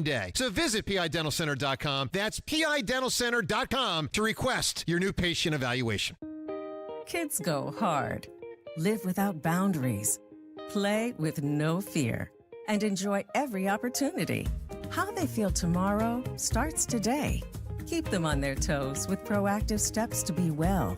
day. So visit PIDentalCenter.com. That's PIDentalCenter.com to request your new patient evaluation. Kids go hard, live without boundaries, play with no fear, and enjoy every opportunity. How they feel tomorrow starts today. Keep them on their toes with proactive steps to be well.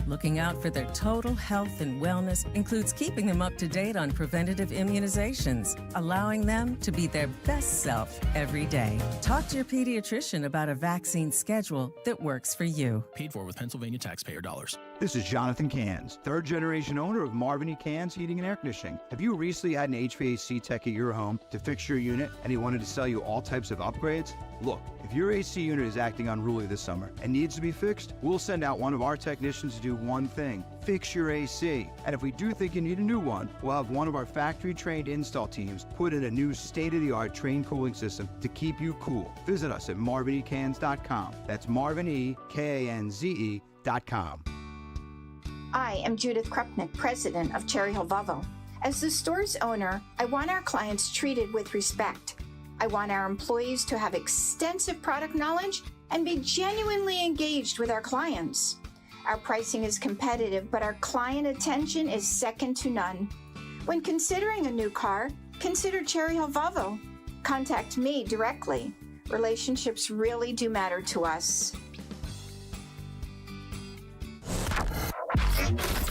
Looking out for their total health and wellness includes keeping them up to date on preventative immunizations, allowing them to be their best self every day. Talk to your pediatrician about a vaccine schedule that works for you. Paid for with Pennsylvania taxpayer dollars. This is Jonathan Cans, third-generation owner of Marvin E. Cans Heating and Air Conditioning. Have you recently had an HVAC tech at your home to fix your unit and he wanted to sell you all types of upgrades? Look, if your AC unit is acting unruly this summer and needs to be fixed, we'll send out one of our technicians to do one thing: fix your AC. And if we do think you need a new one, we'll have one of our factory-trained install teams put in a new state-of-the-art train cooling system to keep you cool. Visit us at marvinecans.com. That's marvinekanze.com. I am Judith Krupnick, president of Cherry Hill Volvo. As the store's owner, I want our clients treated with respect. I want our employees to have extensive product knowledge and be genuinely engaged with our clients. Our pricing is competitive, but our client attention is second to none. When considering a new car, consider Cherry Hill Volvo. Contact me directly. Relationships really do matter to us.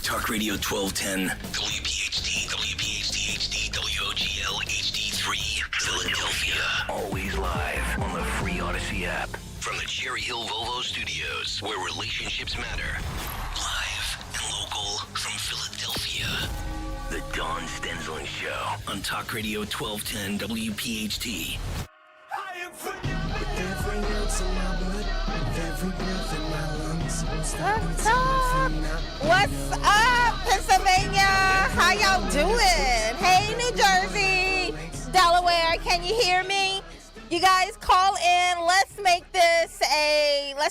Talk Radio 1210, WPHT, WPHT HD, WOGL HD3, Philadelphia. Always live on the free Odyssey app. From the Cherry Hill Volvo Studios, where relationships matter. Live and local from Philadelphia. The Don Stensland Show on Talk Radio 1210, WPHT. With every ounce of my blood, with every breath in my lungs, What's up, Pennsylvania? How y'all doing? Hey, New Jersey, Delaware, can you hear me? You guys call in. Let's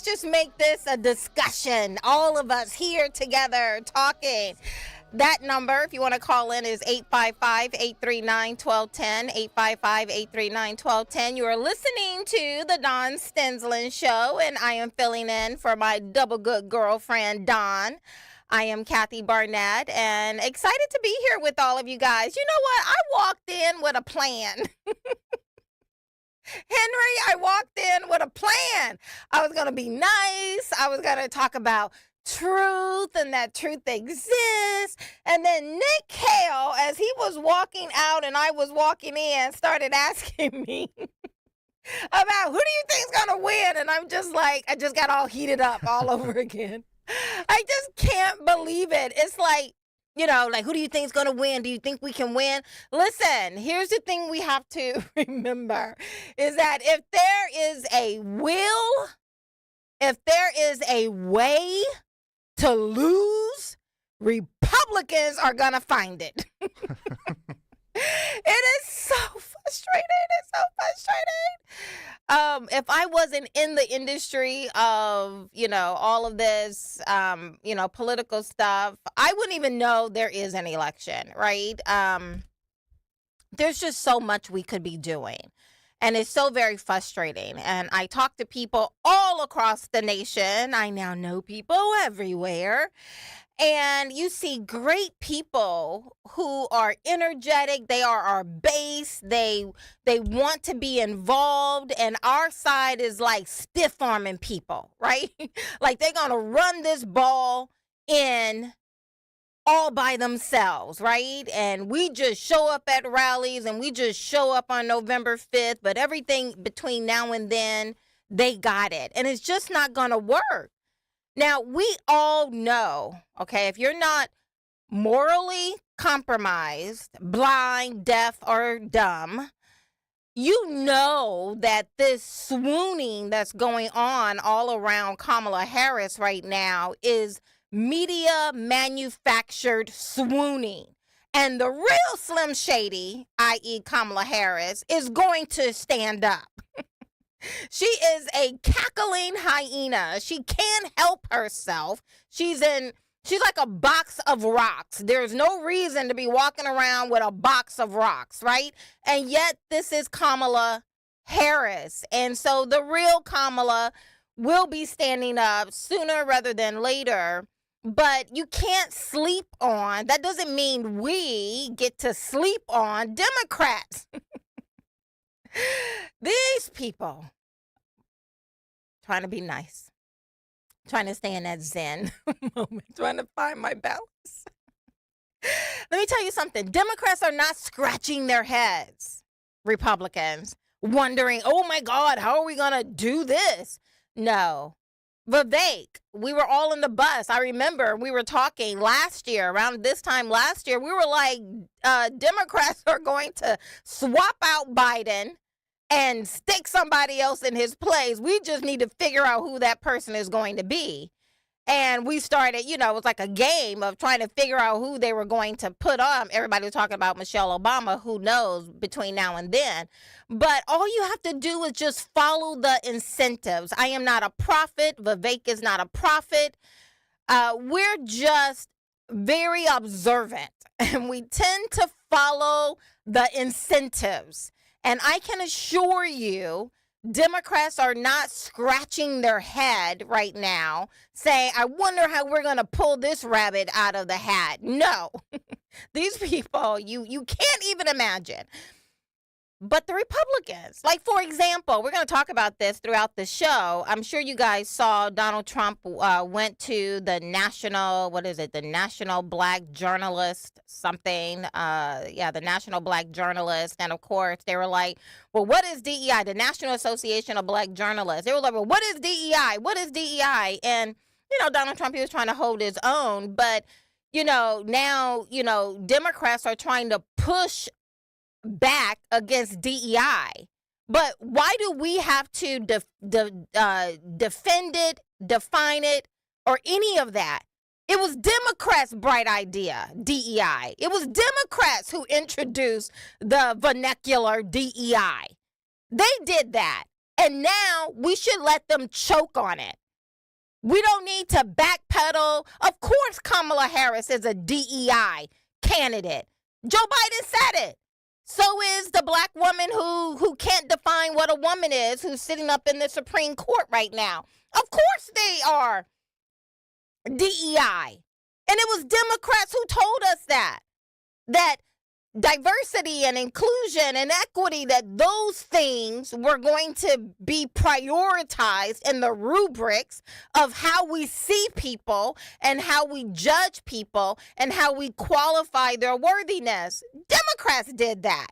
just make this a discussion. All of us here together talking. That number, if you want to call in, is 855-839-1210, 855-839-1210. You are listening to the Don Stensland Show, and I am filling in for my double good girlfriend, Don. I am Kathy Barnette, and excited to be here with all of you guys. You know what? I walked in with a plan. Henry, I walked in with a plan. I was going to be nice. I was going to talk about truth and that truth exists. And then Nick Hale, as he was walking out and I was walking in, started asking me about who do you think's gonna win? And I'm just like, I just got all heated up all over again. I just can't believe it. It's like, you know, like, who do you think's gonna win? Do you think we can win? Listen, here's the thing we have to remember is that if there is a will, if there is a way to lose, Republicans are gonna find it. It is so frustrating. It's so frustrating. If I wasn't in the industry of, you know, all of this, you know, political stuff, I wouldn't even know there is an election, right? There's just so much we could be doing. And it's so very frustrating. And I talk to people all across the nation. I now know people everywhere. And you see great people who are energetic. They are our base. They want to be involved. And our side is like stiff-arming people, right? Like they're going to run this ball in all by themselves, right? And we just show up at rallies and we just show up on November 5th. But everything between now and then, they got it. And it's just not going to work. Now, we all know, okay, if you're not morally compromised, blind, deaf, or dumb, you know that this swooning that's going on all around Kamala Harris right now is media manufactured swooning. And the real Slim Shady, i.e. Kamala Harris, is going to stand up. She is a cackling hyena. She can't help herself. She's like a box of rocks. There's no reason to be walking around with a box of rocks, right? And yet this is Kamala Harris. And so the real Kamala will be standing up sooner rather than later. But you can't sleep on, that doesn't mean we get to sleep on Democrats. These people trying to be nice, trying to stay in that Zen moment, trying to find my balance. Let me tell you something. Democrats are not scratching their heads, Republicans, wondering, oh my God, how are we going to do this? No. Vivek, we were all in the bus. I remember we were talking last year, around this time last year, we were like, Democrats are going to swap out Biden and stick somebody else in his place. We just need to figure out who that person is going to be. And we started, it was like a game of trying to figure out who they were going to put on. Everybody was talking about Michelle Obama. Who knows between now and then? But all you have to do is just follow the incentives. I am not a prophet. Vivek is not a prophet. We're just very observant. And we tend to follow the incentives. And I can assure you, Democrats are not scratching their head right now saying, I wonder how we're going to pull this rabbit out of the hat. No, these people, you can't even imagine. But the Republicans, like, for example, we're going to talk about this throughout the show. I'm sure you guys saw Donald Trump went to the the National Black Journalist something. The National Black Journalist. And of course, they were like, well, what is DEI? The National Association of Black Journalists. They were like, well, what is DEI? What is DEI? And, Donald Trump, he was trying to hold his own. But, now, Democrats are trying to push back against DEI. But why do we have to defend it, define it, or any of that? It was Democrats' bright idea, DEI. It was Democrats who introduced the vernacular DEI. They did that. And now we should let them choke on it. We don't need to backpedal. Of course, Kamala Harris is a DEI candidate. Joe Biden said it. So is the black woman who can't define what a woman is, who's sitting up in the Supreme Court right now. Of course they are DEI. And it was Democrats who told us that diversity and inclusion and equity, that those things were going to be prioritized in the rubrics of how we see people and how we judge people and how we qualify their worthiness. Democrats did that.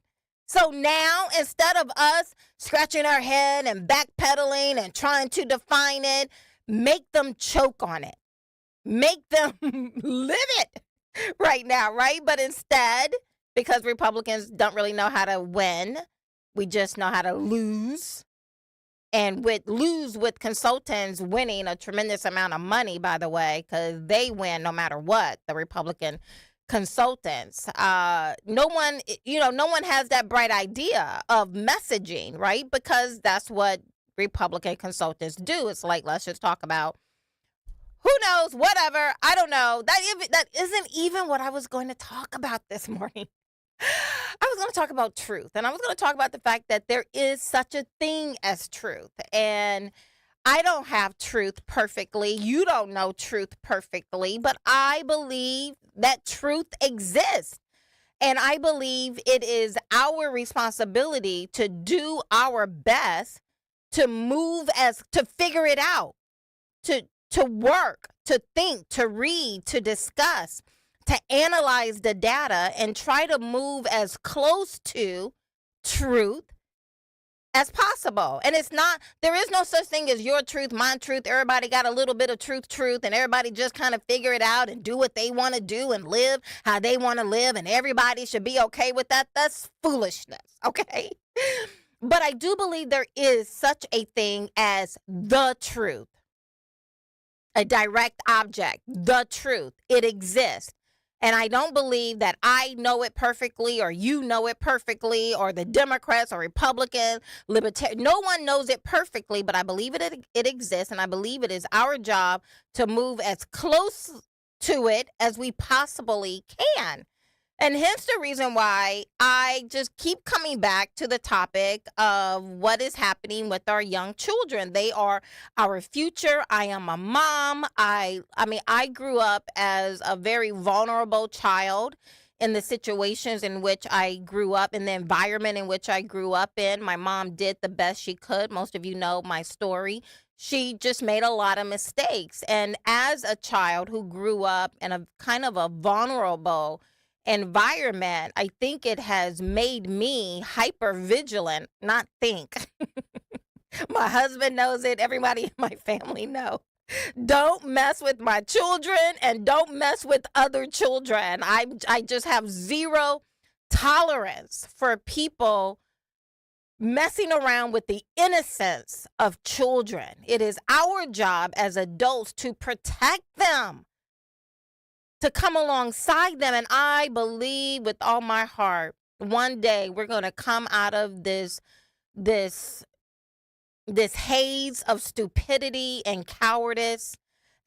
So now, instead of us scratching our head and backpedaling and trying to define it, make them choke on it. Make them live it right now, right? But instead, because Republicans don't really know how to win, we just know how to lose. And lose with consultants winning a tremendous amount of money, by the way, because they win no matter what, the Republican consultants. No one has that bright idea of messaging, right? Because that's what Republican consultants do. It's like, let's just talk about who knows, whatever. I don't know. That isn't even what I was going to talk about this morning. I was going to talk about truth, and I was going to talk about the fact that there is such a thing as truth, and I don't have truth perfectly. You don't know truth perfectly, but I believe that truth exists, and I believe it is our responsibility to do our best to to figure it out, to work, to think, to read, to discuss, to analyze the data and try to move as close to truth as possible. And there is no such thing as your truth, my truth. Everybody got a little bit of truth, and everybody just kind of figure it out and do what they want to do and live how they want to live, and everybody should be okay with that. That's foolishness, okay? But I do believe there is such a thing as the truth, a direct object, the truth. It exists. And I don't believe that I know it perfectly, or you know it perfectly, or the Democrats or Republicans, Libertarian. No one knows it perfectly, but I believe it exists, and I believe it is our job to move as close to it as we possibly can. And hence the reason why I just keep coming back to the topic of what is happening with our young children. They are our future. I am a mom. I mean, I grew up as a very vulnerable child in the situations in which I grew up, in the environment in which I grew up in. My mom did the best she could. Most of you know my story. She just made a lot of mistakes. And as a child who grew up in a kind of a vulnerable environment, I think it has made me hyper vigilant, not think. My husband knows it. Everybody in my family knows. Don't mess with my children and don't mess with other children. I just have zero tolerance for people messing around with the innocence of children. It is our job as adults to protect them, to come alongside them. And I believe with all my heart, one day we're going to come out of this haze of stupidity and cowardice.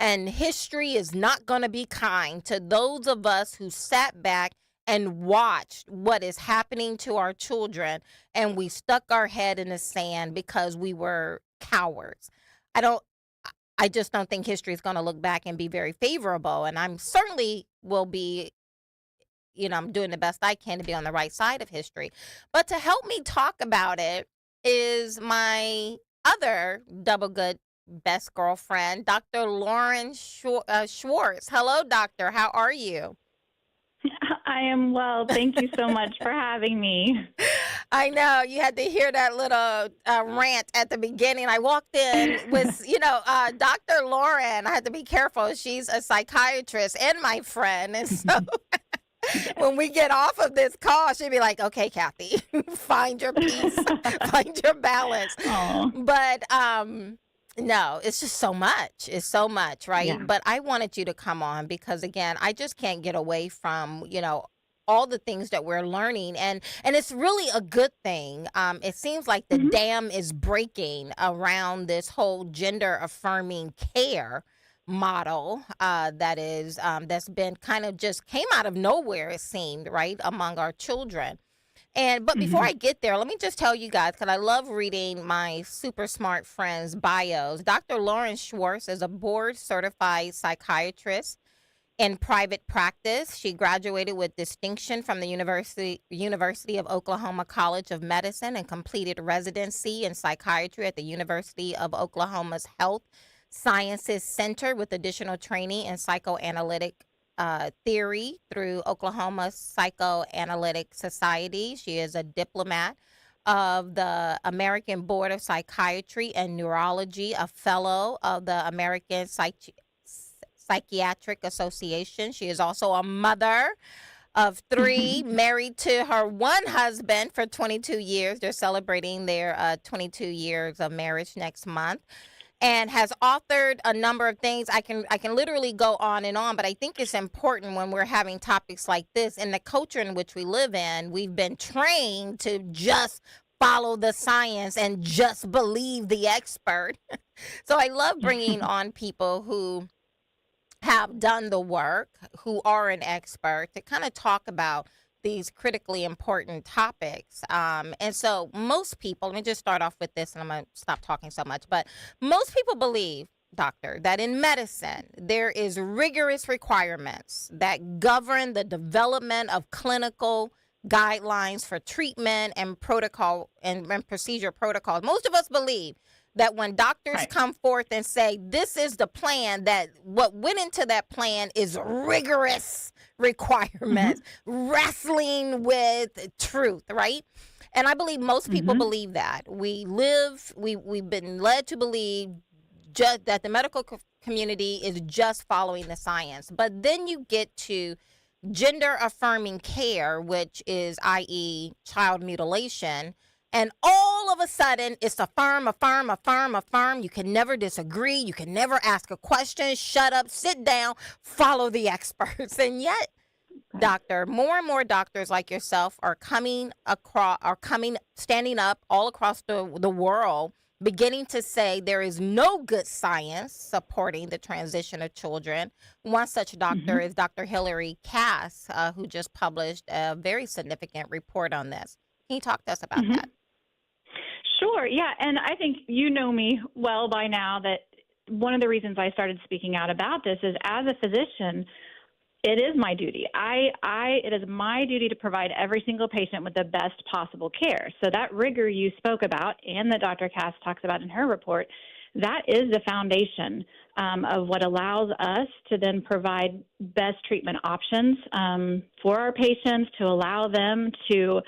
And history is not going to be kind to those of us who sat back and watched what is happening to our children, and we stuck our head in the sand because we were cowards. I just don't think history is going to look back and be very favorable. And I'm certainly will be, I'm doing the best I can to be on the right side of history. But to help me talk about it is my other double good best girlfriend, Dr. Lauren Schwartz. Hello, doctor. How are you? I am well. Thank you so much for having me. I know you had to hear that little rant at the beginning. I walked in with, Dr. Lauren. I had to be careful. She's a psychiatrist and my friend. And so when we get off of this call, she'd be like, okay, Kathy, find your peace, find your balance. Aww. But no, it's just so much. It's so much, right? Yeah. But I wanted you to come on because, again, I just can't get away from, all the things that we're learning. And it's really a good thing. It seems like the dam is breaking around this whole gender affirming care model that's been kind of just came out of nowhere, it seemed, right, among our children. But before I get there, let me just tell you guys, because I love reading my super smart friends' bios. Dr. Lauren Schwartz is a board-certified psychiatrist in private practice. She graduated with distinction from the University of Oklahoma College of Medicine and completed residency in psychiatry at the University of Oklahoma's Health Sciences Center with additional training in psychoanalytic theory through Oklahoma Psychoanalytic Society. She is a diplomat of the American Board of Psychiatry and Neurology, a fellow of the American Psychiatric Association. She is also a mother of 3, married to her one husband for 22 years. They're celebrating their 22 years of marriage next month. And has authored a number of things. I can literally go on and on, but I think it's important when we're having topics like this in the culture in which we live in. We've been trained to just follow the science and just believe the expert. So I love bringing on people who have done the work, who are an expert, to kind of talk about these critically important topics. And so most people, let me just start off with this and I'm going to stop talking so much, but most people believe, doctor, that in medicine, there is rigorous requirements that govern the development of clinical guidelines for treatment and protocol and procedure protocols. Most of us believe that when doctors come forth and say, this is the plan, that what went into that plan is rigorous requirements, wrestling with truth, right? And I believe most people believe that. We've been led to believe just that the medical community is just following the science. But then you get to gender affirming care, which is, i.e., child mutilation. And all of a sudden, it's affirm. You can never disagree. You can never ask a question. Shut up, sit down, follow the experts. And yet, doctor, more and more doctors like yourself are standing up all across the world, beginning to say there is no good science supporting the transition of children. One such doctor is Dr. Hilary Cass, who just published a very significant report on this. Can you talk to us about that? Sure. Yeah. And I think you know me well by now that one of the reasons I started speaking out about this is as a physician, it is my duty. It is my duty to provide every single patient with the best possible care. So that rigor you spoke about and that Dr. Cass talks about in her report, that is the foundation of what allows us to then provide best treatment options for our patients, to allow them to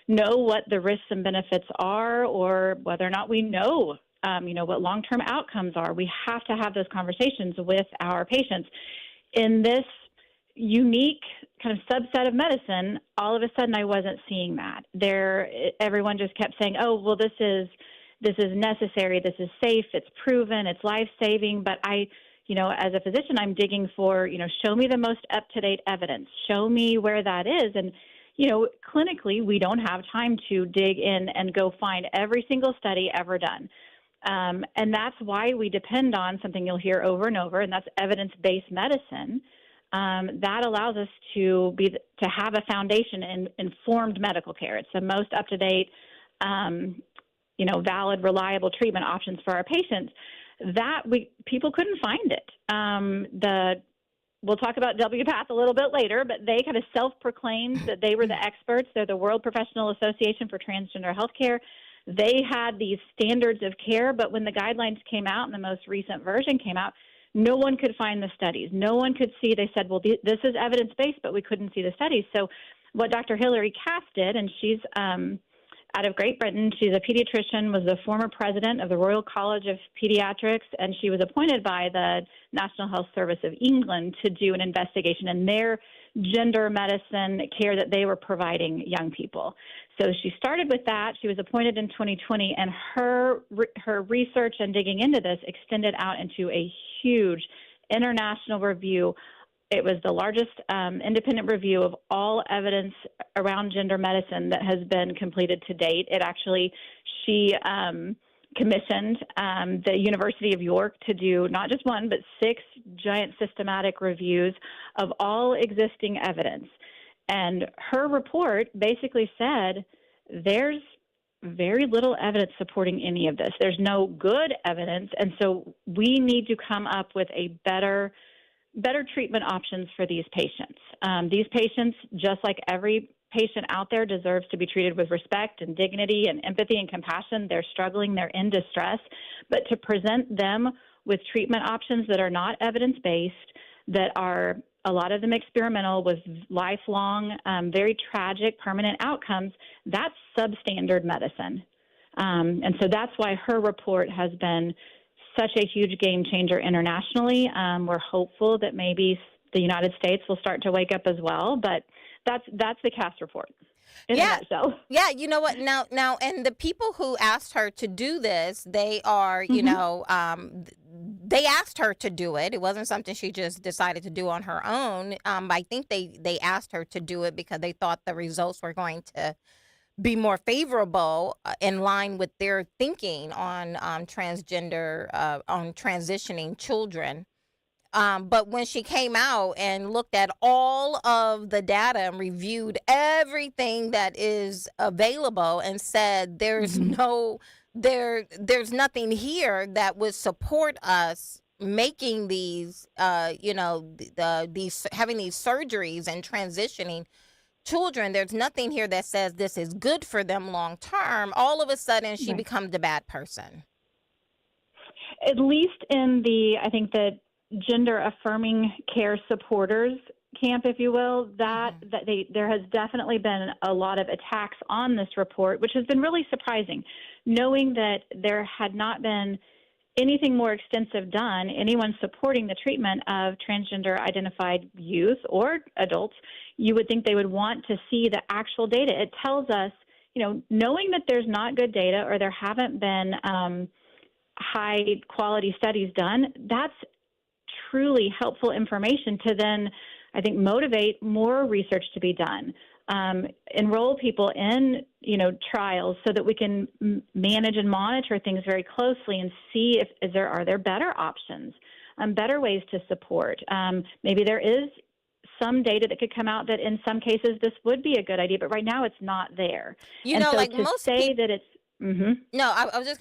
know what the risks and benefits are, or whether or not we know, what long-term outcomes are. We have to have those conversations with our patients. In this unique kind of subset of medicine, all of a sudden I wasn't seeing that. Everyone just kept saying, oh, well, this is necessary, this is safe, it's proven, it's life-saving. But as a physician, I'm digging for, show me the most up-to-date evidence, show me where that is. And clinically, we don't have time to dig in and go find every single study ever done. And that's why we depend on something you'll hear over and over, and that's evidence-based medicine. That allows us to have a foundation in informed medical care. It's the most up-to-date, valid, reliable treatment options for our patients. That people couldn't find it. We'll talk about WPATH a little bit later, but they kind of self-proclaimed that they were the experts. They're the World Professional Association for Transgender Healthcare. They had these standards of care, but when the guidelines came out and the most recent version came out, no one could find the studies. No one could see. They said, well, this is evidence-based, but we couldn't see the studies. So what Dr. Hilary Cass did, and she's out of Great Britain. She's a pediatrician, was the former president of the Royal College of Pediatrics, and she was appointed by the National Health Service of England to do an investigation in their gender medicine care that they were providing young people. So she started with that. She was appointed in 2020, and her research and digging into this extended out into a huge international review. It was the largest independent review of all evidence around gender medicine that has been completed to date. She commissioned the University of York to do not just one, but 6 giant systematic reviews of all existing evidence. And her report basically said there's very little evidence supporting any of this. There's no good evidence, and so we need to come up with a better treatment options for these patients. These patients, just like every patient out there, deserves to be treated with respect and dignity and empathy and compassion. They're struggling, they're in distress, but to present them with treatment options that are not evidence-based, that are a lot of them experimental with lifelong, very tragic, permanent outcomes, that's substandard medicine. And so that's why her report has been such a huge game changer internationally. We're hopeful that maybe the United States will start to wake up as well, but that's the Cass report. In a nutshell. Yeah, you know what? Now, and the people who asked her to do this, they are, they asked her to do it. It wasn't something she just decided to do on her own. I think they asked her to do it because they thought the results were going to be more favorable in line with their thinking on transgender, on transitioning children. But when she came out and looked at all of the data and reviewed everything that is available and said there's there's nothing here that would support us making these, these having these surgeries and transitioning children, there's nothing here that says this is good for them long term. All of a sudden, she becomes the bad person. At least in I think the gender affirming care supporters camp, if you will, there has definitely been a lot of attacks on this report, which has been really surprising, knowing that there had not been anything more extensive done, anyone supporting the treatment of transgender identified youth or adults. You would think they would want to see the actual data. It tells us, knowing that there's not good data or there haven't been high quality studies done, that's truly helpful information to then I think, motivate more research to be done. Enroll people in, trials so that we can manage and monitor things very closely and see if are there better options, better ways to support. Maybe there is some data that could come out that in some cases this would be a good idea, but right now it's not there. Like most say that it's No, I was just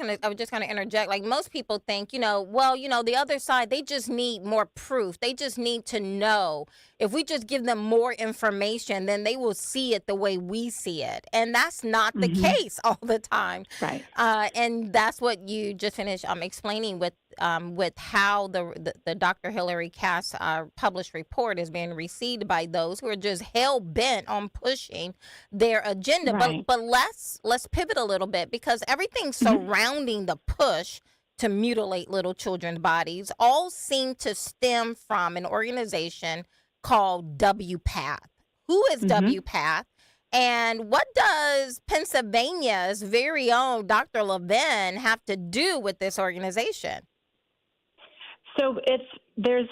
gonna interject. Like most people think, the other side, they just need more proof. They just need to know. If we just give them more information, then they will see it the way we see it, and that's not the case all the time. Right. And that's what you just finished explaining with how the Dr. Hillary Cass published report is being received by those who are just hell bent on pushing their agenda. Right. But let's pivot a little bit, because everything surrounding the push to mutilate little children's bodies all seem to stem from an organization called WPATH. Who is WPATH? And what does Pennsylvania's very own Dr. Levin have to do with this organization? So there's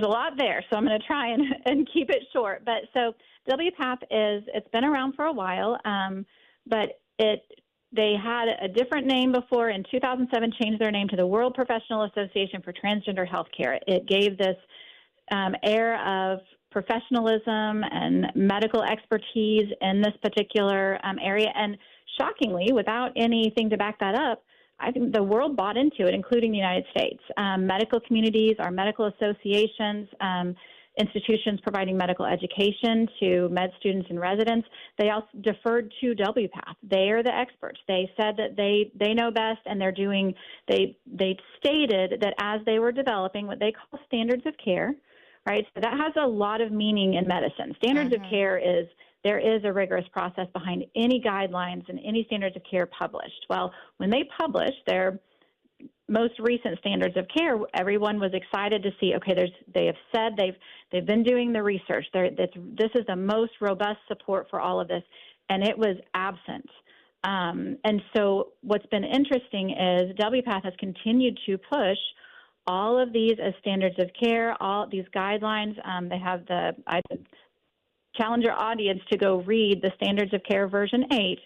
a lot there. So I'm going to try and keep it short. But so WPATH it's been around for a while, but they had a different name before. In 2007, changed their name to the World Professional Association for Transgender Healthcare. It gave this air of professionalism and medical expertise in this particular area. And shockingly, without anything to back that up, I think the world bought into it, including the United States. Medical communities, our medical associations, institutions providing medical education to med students and residents, they also deferred to WPATH. They are the experts. They said that they know best, and they stated that as they were developing what they call standards of care, right? So that has a lot of meaning in medicine. Standards of care there is a rigorous process behind any guidelines and any standards of care published. Well, when they published their most recent standards of care, everyone was excited to see, okay, they have said they've been doing the research. This is the most robust support for all of this, and it was absent. And so what's been interesting is WPATH has continued to push all of these as standards of care, all these guidelines. They have I challenge your audience to go read the Standards of Care version 8.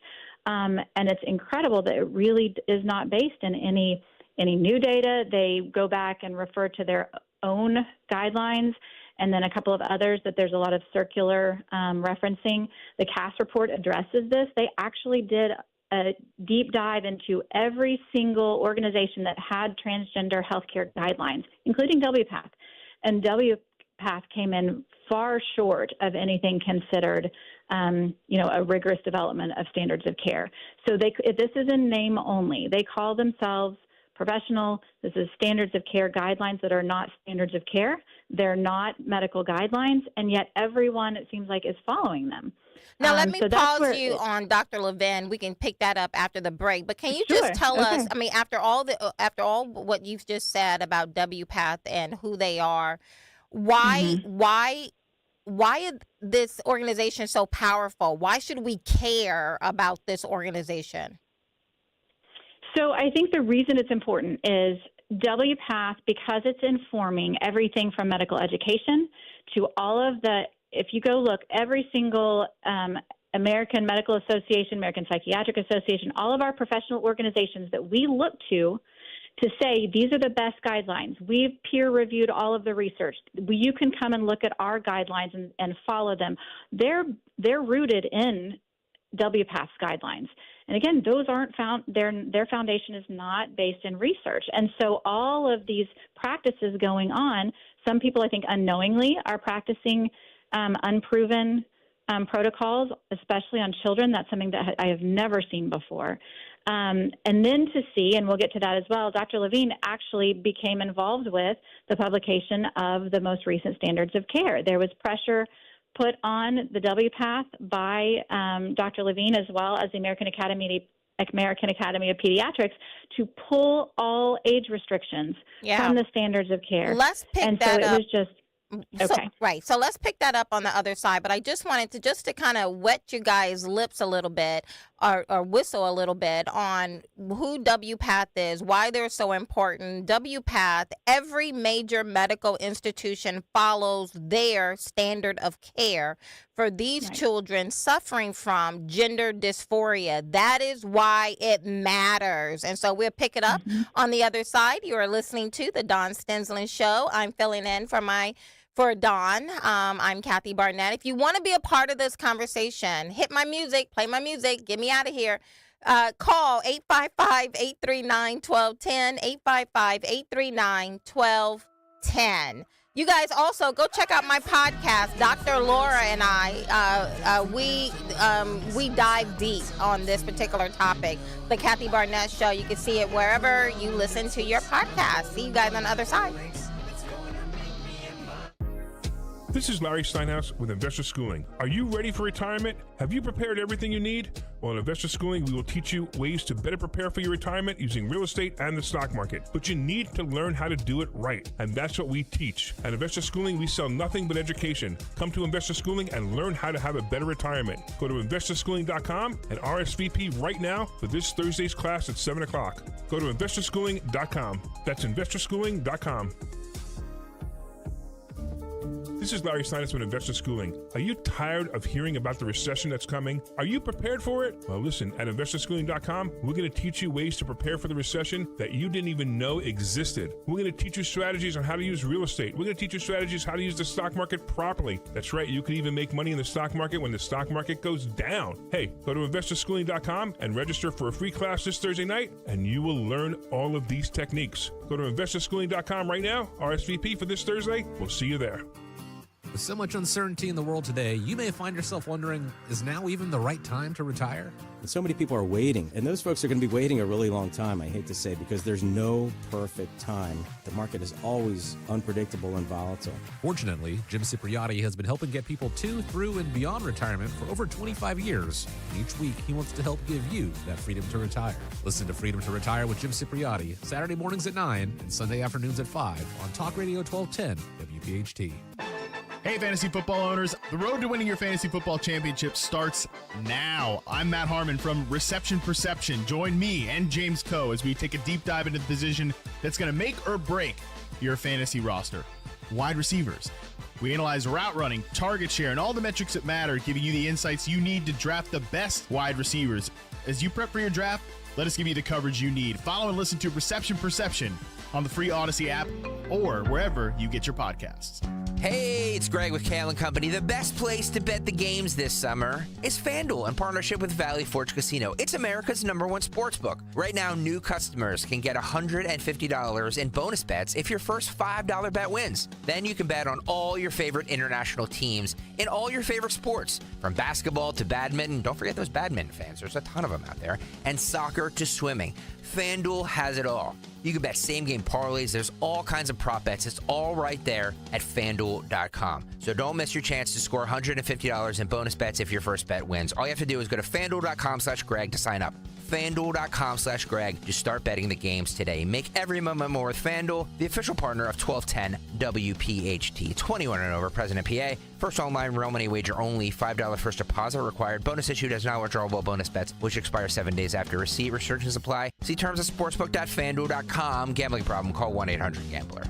And it's incredible that it really is not based in any new data. They go back and refer to their own guidelines, and then a couple of others that there's a lot of circular referencing. The Cass report addresses this. They actually did a deep dive into every single organization that had transgender healthcare guidelines, including WPATH. And WPATH came in far short of anything considered, a rigorous development of standards of care. So this is in name only. They call themselves professional. This is standards of care guidelines that are not standards of care. They're not medical guidelines, and yet everyone, it seems like, is following them. Now, let me pause you on Dr. Levin. We can pick that up after the break. But can you just tell us, after all what you've just said about WPATH and who they are, why is this organization so powerful? Why should we care about this organization? So I think the reason it's important is WPATH, because it's informing everything from medical education to all of if you go look, every single American Medical Association, American Psychiatric Association, all of our professional organizations that we look to say these are the best guidelines. We've peer-reviewed all of the research. You can come and look at our guidelines and follow them. They're rooted in WPATH's guidelines. And again, those aren't their foundation is not based in research. And so all of these practices going on, some people, I think, unknowingly are practicing unproven protocols, especially on children. That's something that I have never seen before. And then to see, and we'll get to that as well, Dr. Levine actually became involved with the publication of the most recent standards of care. There was pressure put on the WPATH by Dr. Levine, as well as the American Academy of Pediatrics, to pull all age restrictions from the standards of care. Let's pick that up. It was just okay. So let's pick that up on the other side. But I just wanted to kind of wet you guys' lips a little bit. or whistle a little bit on who WPATH is, why they're so important. WPATH, every major medical institution follows their standard of care for these children suffering from gender dysphoria. That is why it matters. And so we'll pick it up on the other side. You are listening to the Dawn Stensland Show. I'm filling in for Dawn. I'm Kathy Barnette. If you want to be a part of this conversation, hit my music, play my music, get me out of here. Call 855-839-1210, 855-839-1210. You guys also go check out my podcast. Dr. Laura and I, we dive deep on this particular topic. The Kathy Barnette Show. You can see it wherever you listen to your podcast. See you guys on the other side. This is Larry Steinhaus with Investor Schooling. Are you ready for retirement? Have you prepared everything you need? Well, in Investor Schooling, we will teach you ways to better prepare for your retirement using real estate and the stock market. But you need to learn how to do it right, and that's what we teach. At Investor Schooling, we sell nothing but education. Come to Investor Schooling and learn how to have a better retirement. Go to investorschooling.com and RSVP right now for this Thursday's class at 7 o'clock. Go to investorschooling.com. That's investorschooling.com. This is Larry Steinhaus with Investor Schooling. Are you tired of hearing about the recession that's coming? Are you prepared for it? Well, listen, at investorschooling.com, we're going to teach you ways to prepare for the recession that you didn't even know existed. We're going to teach you strategies on how to use real estate. We're going to teach you strategies how to use the stock market properly. That's right, you can even make money in the stock market when the stock market goes down. Hey, go to investorschooling.com and register for a free class this Thursday night, and you will learn all of these techniques. Go to investorschooling.com right now, RSVP for this Thursday. We'll see you there. With so much uncertainty in the world today, you may find yourself wondering, is now even the right time to retire? And so many people are waiting, and those folks are going to be waiting a really long time, I hate to say, because there's no perfect time. The market is always unpredictable and volatile. Fortunately, Jim Cipriotti has been helping get people to, through, and beyond retirement for over 25 years. And each week, he wants to help give you that freedom to retire. Listen to Freedom to Retire with Jim Cipriotti, Saturday mornings at 9 and Sunday afternoons at 5 on Talk Radio 1210 WPHT. Hey, fantasy football owners, the road to winning your fantasy football championship starts now. I'm Matt Harmon from Reception Perception. Join me and James Coe as we take a deep dive into the position that's going to make or break your fantasy roster. Wide receivers. We analyze route running, target share, and all the metrics that matter, giving you the insights you need to draft the best wide receivers. As you prep for your draft, let us give you the coverage you need. Follow and listen to Reception Perception on the free Odyssey app or wherever you get your podcasts. Hey, it's Greg with Kale & Company. The best place to bet the games this summer is FanDuel in partnership with Valley Forge Casino. It's America's #1 sportsbook. Right now, new customers can get $150 in bonus bets if your first $5 bet wins. Then you can bet on all your favorite international teams in all your favorite sports, from basketball to badminton. Don't forget those badminton fans. There's a ton of them out there. And soccer to swimming. FanDuel has it all. You can bet same-game parlays. There's all kinds of prop bets. It's all right there at FanDuel.com. So don't miss your chance to score $150 in bonus bets if your first bet wins. All you have to do is go to FanDuel.com/Greg to sign up. FanDuel.com/Greg to start betting the games today. Make every moment more with FanDuel, the official partner of 1210 WPHT. 21 and over, present in PA. First online real money wager only. $5 first deposit required. Bonus issued as non-withdrawable bonus bets, which expire 7 days after receipt. Restrictions apply. See terms at sportsbook.fanduel.com. Gambling problem? Call 1-800-GAMBLER.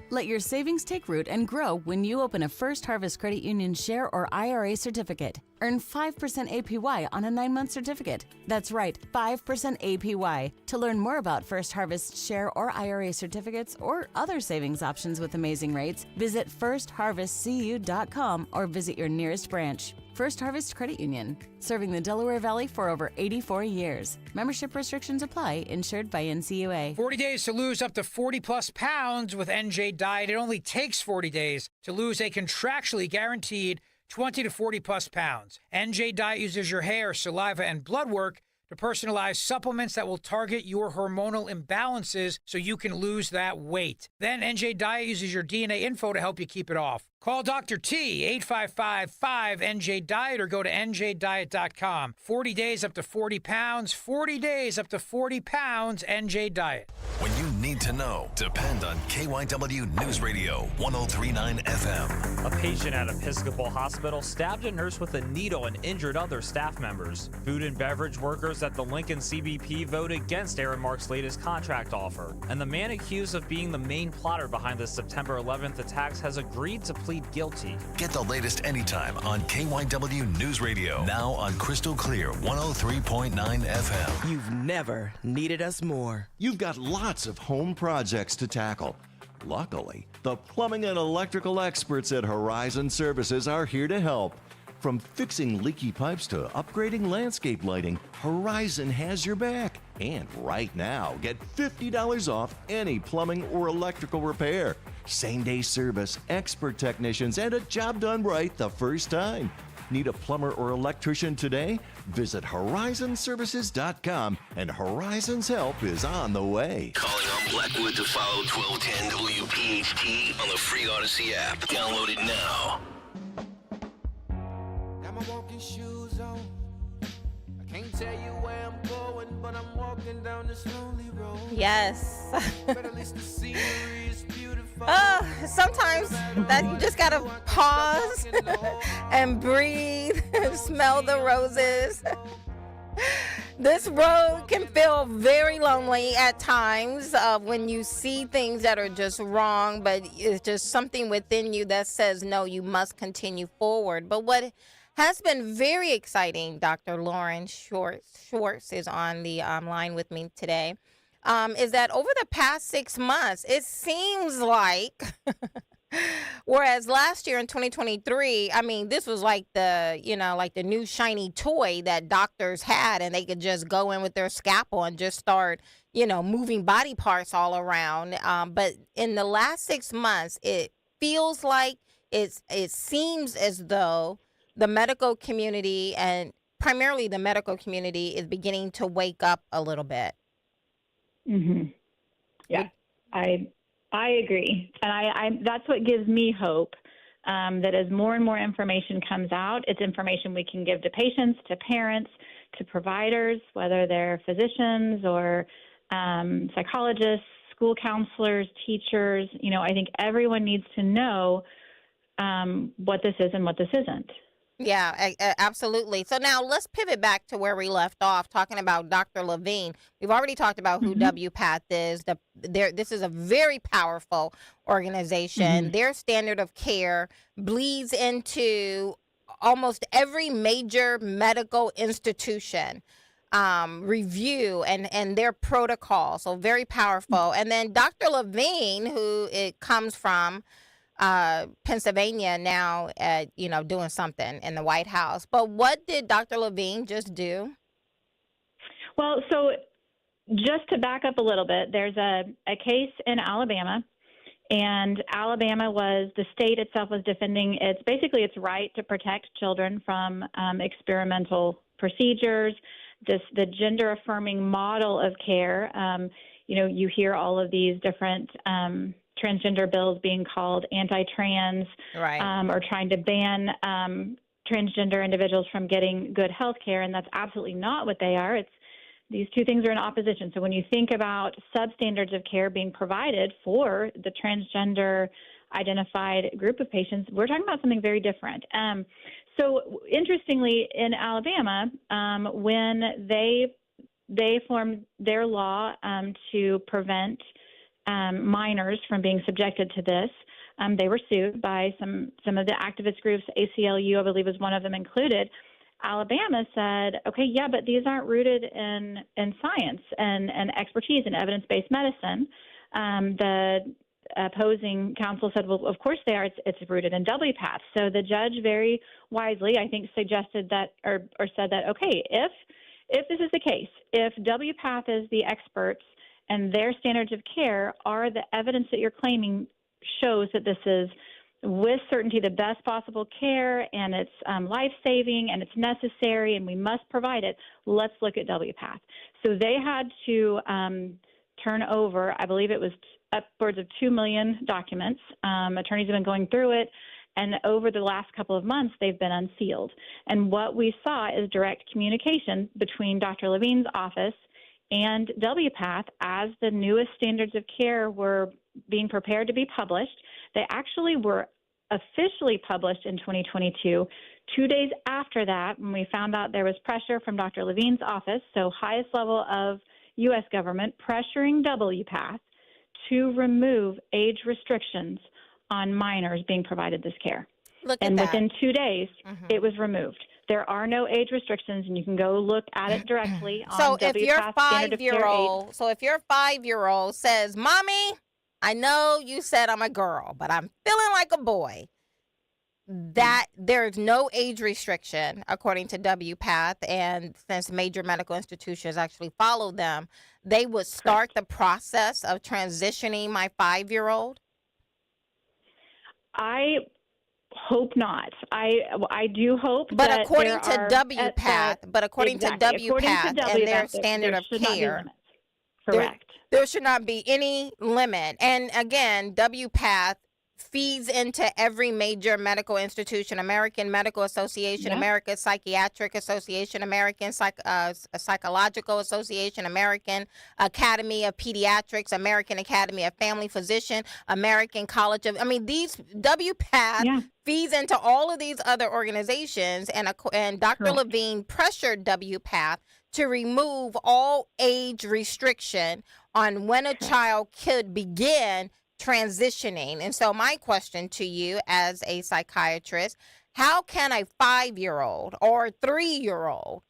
Let your savings take root and grow when you open a First Harvest Credit Union share or IRA certificate. Earn 5% APY on a 9-month certificate. That's right, 5% APY. To learn more about First Harvest share or IRA certificates or other savings options with amazing rates, visit firstharvestcu.com or visit your nearest branch. First Harvest Credit Union, serving the Delaware Valley for over 84 years. Membership restrictions apply, insured by NCUA. 40 days to lose up to 40-plus pounds with NJ Diet. It only takes 40 days to lose a contractually guaranteed 20 to 40-plus pounds. NJ Diet uses your hair, saliva, and blood work to personalize supplements that will target your hormonal imbalances so you can lose that weight. Then NJ Diet uses your DNA info to help you keep it off. Call Dr. T, 855-5NJ-DIET, or go to njdiet.com. 40 days up to 40 pounds, 40 days up to 40 pounds, NJ Diet. When you need to know, depend on KYW News Radio 103.9 FM. A patient at Episcopal Hospital stabbed a nurse with a needle and injured other staff members. Food and beverage workers at the Lincoln CBP vote against Aaron Mark's latest contract offer. And the man accused of being the main plotter behind the September 11th attacks has agreed to plead guilty. Get the latest anytime on KYW News Radio. Now on Crystal Clear 103.9 FM. You've never needed us more. You've got lots of home projects to tackle. Luckily, the plumbing and electrical experts at Horizon Services are here to help. From fixing leaky pipes to upgrading landscape lighting, Horizon has your back. And right now, get $50 off any plumbing or electrical repair. Same-day service, expert technicians, and a job done right the first time. Need a plumber or electrician today? Visit horizonservices.com, and Horizon's help is on the way. Calling on Blackwood to follow 1210 WPHT on the free Odyssey app. Download it now. Got my walking shoes on. I can't tell you where I'm going, but I'm walking down this lonely road. Yes. But at least the scenery is beautiful. Sometimes that you just gotta pause and breathe and smell the roses. This road can feel very lonely at times when you see things that are just wrong, but it's just something within you that says, no, you must continue forward. But what has been very exciting, Dr. Lauren Schwartz is on the line with me today, is that over the past 6 months, it seems like, whereas last year in 2023, I mean, this was like the new shiny toy that doctors had, and they could just go in with their scalpel and just start, moving body parts all around. But in the last 6 months, it feels like it seems as though the medical community, and primarily the medical community, is beginning to wake up a little bit. Mm-hmm. Yeah, I agree. And I that's what gives me hope, that as more and more information comes out, it's information we can give to patients, to parents, to providers, whether they're physicians or psychologists, school counselors, teachers. I think everyone needs to know what this is and what this isn't. Yeah, absolutely. So now let's pivot back to where we left off, talking about Dr. Levine. We've already talked about who WPATH is. This is a very powerful organization. Their standard of care bleeds into almost every major medical institution review and their protocol. So very powerful. And then Dr. Levine, who it comes from, Pennsylvania now, doing something in the White House. But what did Dr. Levine just do? Well, so just to back up a little bit, there's a case in Alabama, and Alabama the state itself was defending its right to protect children from experimental procedures, the gender-affirming model of care. You hear all of these different transgender bills being called anti-trans, right. Or trying to ban transgender individuals from getting good health care, and that's absolutely not what they are. These two things are in opposition. So when you think about substandards of care being provided for the transgender identified group of patients, we're talking about something very different. So interestingly, in Alabama, when they formed their law to prevent minors from being subjected to this, they were sued by some of the activist groups. ACLU, I believe, was one of them included. Alabama said, okay, yeah, but these aren't rooted in science and expertise in evidence-based medicine. The opposing counsel said, well, of course they are. It's rooted in WPATH. So the judge very wisely, I think, suggested that or said that, okay, if this is the case, if WPATH is the experts and their standards of care are the evidence that you're claiming shows that this is with certainty the best possible care and it's life-saving and it's necessary and we must provide it, let's look at WPATH. So they had to turn over, I believe it was upwards of 2 million documents. Attorneys have been going through it. And over the last couple of months, they've been unsealed. And what we saw is direct communication between Dr. Levine's office and WPATH as the newest standards of care were being prepared to be published. They actually were officially published in 2022. 2 days after that, when we found out there was pressure from Dr. Levine's office, so highest level of U.S. government, pressuring WPATH to remove age restrictions on minors being provided this care. And within 2 days, it was removed. There are no age restrictions, and you can go look at it directly on So if WPATH your standard of care age. 5-year-old, so if your 5-year-old says, "Mommy, I know you said I'm a girl, but I'm feeling like a boy," that there's no age restriction according to WPATH, and since major medical institutions actually follow them, they would start the process of transitioning my 5-year-old? I hope not. I do hope But that according there to are WPATH, according to WPATH and their standard of care, correct. There should not be any limit. And again, WPATH feeds into every major medical institution: American Medical Association, Yeah. American Psychiatric Association, American Psychological Association, American Academy of Pediatrics, American Academy of Family Physician, American College of, these WPATH feeds into all of these other organizations, and Dr. Correct. Levine pressured WPATH to remove all age restriction on when a child could begin transitioning. And so my question to you as a psychiatrist, how can a 5-year-old or a 3-year-old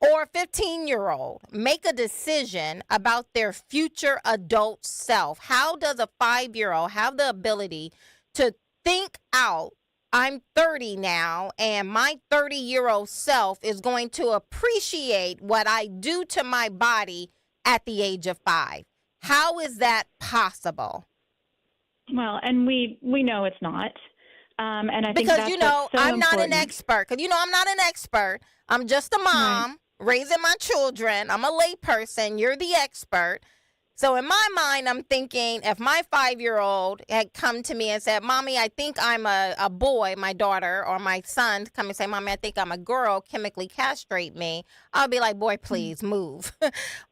or a 15-year-old make a decision about their future adult self? How does a 5-year-old have the ability to think out, I'm 30 now, and my 30-year-old self is going to appreciate what I do to my body at the age of 5? How is that possible? Well, and we know it's not. And I think Because, that's what's so I'm not an important. expert. Because, I'm not an expert. I'm just a mom raising my children. I'm a lay person. You're the expert. So in my mind, I'm thinking, if my 5-year-old had come to me and said, "Mommy, I think I'm a boy," my daughter or my son come and say, "Mommy, I think I'm a girl," chemically castrate me, I'll be like, "Boy, please move."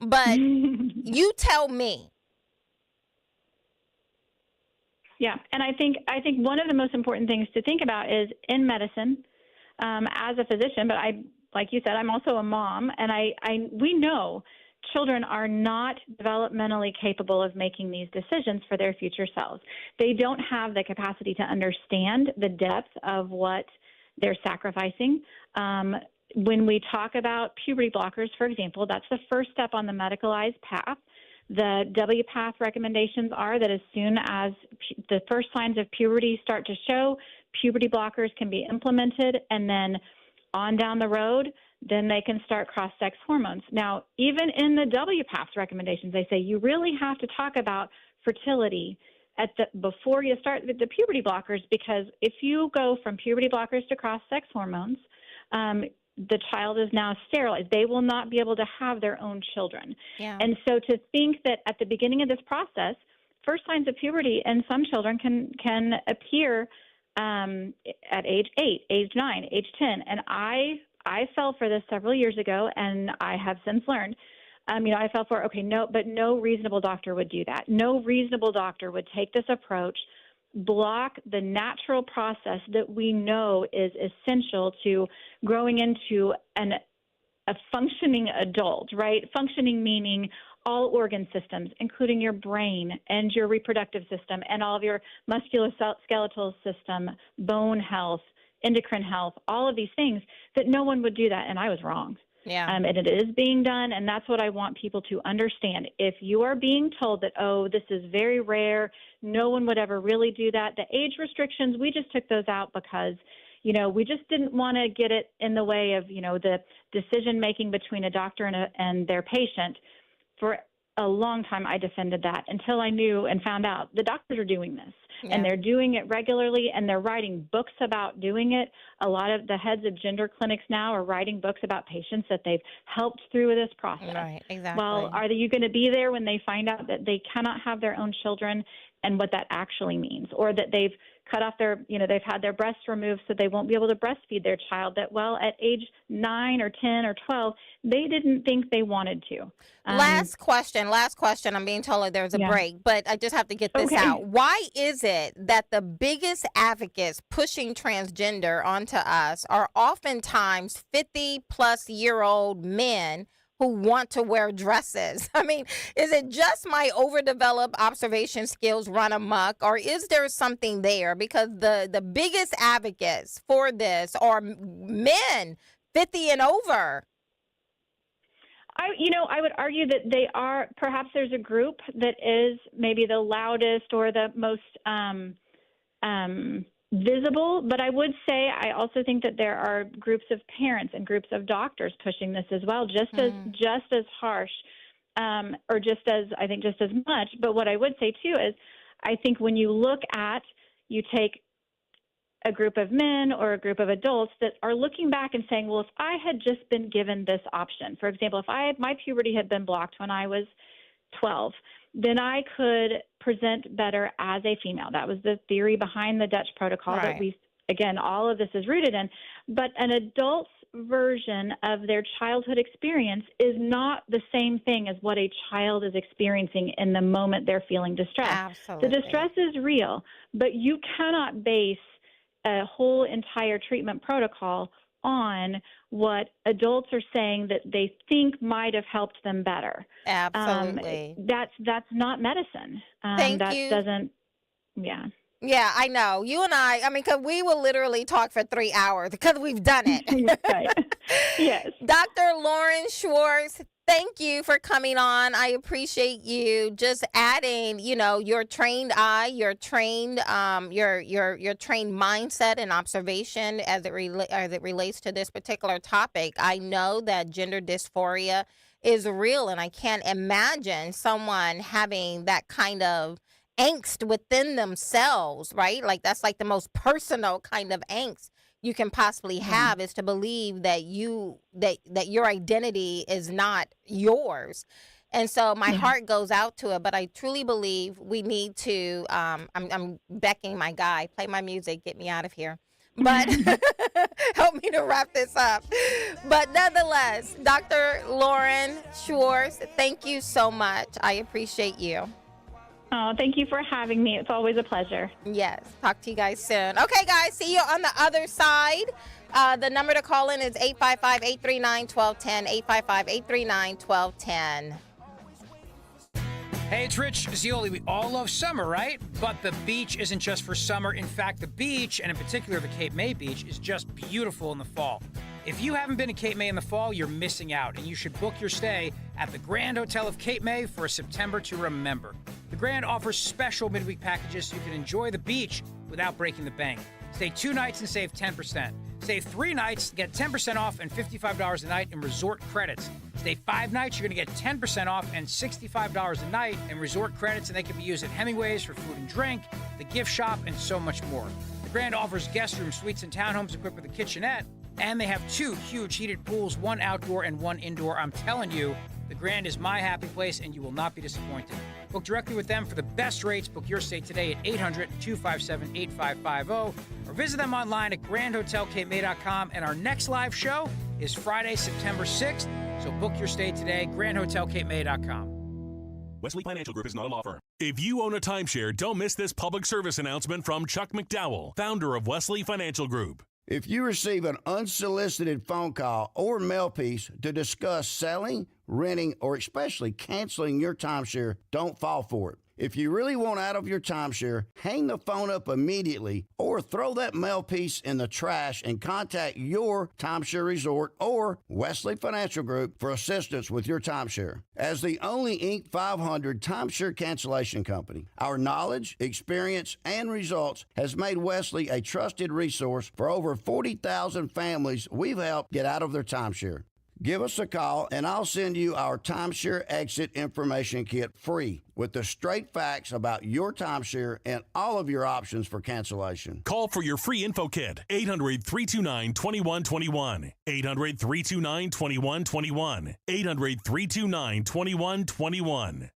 But you tell me. Yeah, and I think one of the most important things to think about is in medicine, as a physician, but like you said, I'm also a mom, and we know children are not developmentally capable of making these decisions for their future selves. They don't have the capacity to understand the depth of what they're sacrificing. When we talk about puberty blockers, for example, that's the first step on the medicalized path. The WPATH recommendations are that as soon as the first signs of puberty start to show, puberty blockers can be implemented, and then on down the road, then they can start cross-sex hormones. Now, even in the WPATH recommendations, they say you really have to talk about fertility before you start the puberty blockers, because if you go from puberty blockers to cross-sex hormones, the child is now sterilized. They will not be able to have their own children. Yeah. And so to think that at the beginning of this process, first signs of puberty in some children can appear at age 8, age 9, age 10. And I fell for this several years ago, and I have since learned, I fell for, no reasonable doctor would do that. No reasonable doctor would take this approach, block the natural process that we know is essential to growing into a functioning adult, right? Functioning meaning all organ systems, including your brain and your reproductive system and all of your musculoskeletal system, bone health, endocrine health, all of these things, that no one would do that. And I was wrong. Yeah. And it is being done. And that's what I want people to understand. If you are being told that, this is very rare, no one would ever really do that. The age restrictions, we just took those out because, we just didn't want to get it in the way of, the decision making between a doctor and their patient. For a long time, I defended that until I knew and found out the doctors are doing this. Yeah. And they're doing it regularly, and they're writing books about doing it. A lot of the heads of gender clinics now are writing books about patients that they've helped through this process. Right, exactly. Well, are you going to be there when they find out that they cannot have their own children and what that actually means, or that they've cut off their, they've had their breasts removed so they won't be able to breastfeed their child, that, well, at age 9 or 10 or 12, they didn't think they wanted to. Last question. I'm being told that there's a break, but I just have to get this out. Why is it that the biggest advocates pushing transgender onto us are oftentimes 50-plus-year-old men who want to wear dresses? I mean, is it just my overdeveloped observation skills run amok, or is there something there? Because the biggest advocates for this are men 50 and over. I would argue that they are, perhaps there's a group that is maybe the loudest or the most visible, but I would say I also think that there are groups of parents and groups of doctors pushing this as well, just as harsh, or just as much. But what I would say too is, I think when you take a group of men or a group of adults that are looking back and saying, well, if I had just been given this option, for example, if my puberty had been blocked when I was 12, then I could present better as a female. That was the theory behind the Dutch protocol that all of this is rooted in. But an adult's version of their childhood experience is not the same thing as what a child is experiencing in the moment they're feeling distress. Absolutely. The distress is real, but you cannot base a whole entire treatment protocol on what adults are saying that they think might have helped them better. Absolutely. That's not medicine. Thank you. Yeah, I know. You and I mean, because we will literally talk for 3 hours because we've done it. Right. Yes. Dr. Lauren Schwartz, thank you for coming on. I appreciate you just adding, your trained eye, your trained, your trained mindset and observation as it relates to this particular topic. I know that gender dysphoria is real, and I can't imagine someone having that kind of angst within themselves, right? Like that's like the most personal kind of angst you can possibly have, is to believe that that your identity is not yours. And so my heart goes out to it, but I truly believe we need to, I'm becking my guy, play my music, get me out of here. But help me to wrap this up. But nonetheless, Dr. Lauren Schwartz, thank you so much. I appreciate you. Oh, thank you for having me. It's always a pleasure. Yes. Talk to you guys soon. Okay, guys. See you on the other side. The number to call in is 855-839-1210, 855-839-1210. Hey, it's Rich Zioli. We all love summer, right? But the beach isn't just for summer. In fact, the beach, and in particular the Cape May beach, is just beautiful in the fall. If you haven't been to Cape May in the fall, you're missing out, and you should book your stay at the Grand Hotel of Cape May for a September to remember. The Grand offers special midweek packages so you can enjoy the beach without breaking the bank. Stay 2 nights and save 10%. Stay 3 nights, get 10% off and $55 a night in resort credits. Stay 5 nights, you're going to get 10% off and $65 a night in resort credits, and they can be used at Hemingway's for food and drink, the gift shop, and so much more. The Grand offers guest rooms, suites, and townhomes equipped with a kitchenette, and they have 2 huge heated pools, 1 outdoor and 1 indoor. I'm telling you, the Grand is my happy place, and you will not be disappointed. Book directly with them for the best rates. Book your stay today at 800-257-8550 or visit them online at grandhotelcapemay.com. And our next live show is Friday, September 6th. So book your stay today, grandhotelcapemay.com. Wesley Financial Group is not a law firm. If you own a timeshare, don't miss this public service announcement from Chuck McDowell, founder of Wesley Financial Group. If you receive an unsolicited phone call or mail piece to discuss selling, renting, or especially canceling your timeshare, don't fall for it. If you really want out of your timeshare, hang the phone up immediately or throw that mail piece in the trash and contact your timeshare resort or Wesley Financial Group for assistance with your timeshare. As the only Inc. 500 timeshare cancellation company, our knowledge, experience, and results has made Wesley a trusted resource for over 40,000 families we've helped get out of their timeshare. Give us a call, and I'll send you our timeshare exit information kit free with the straight facts about your timeshare and all of your options for cancellation. Call for your free info kit, 800-329-2121, 800-329-2121, 800-329-2121.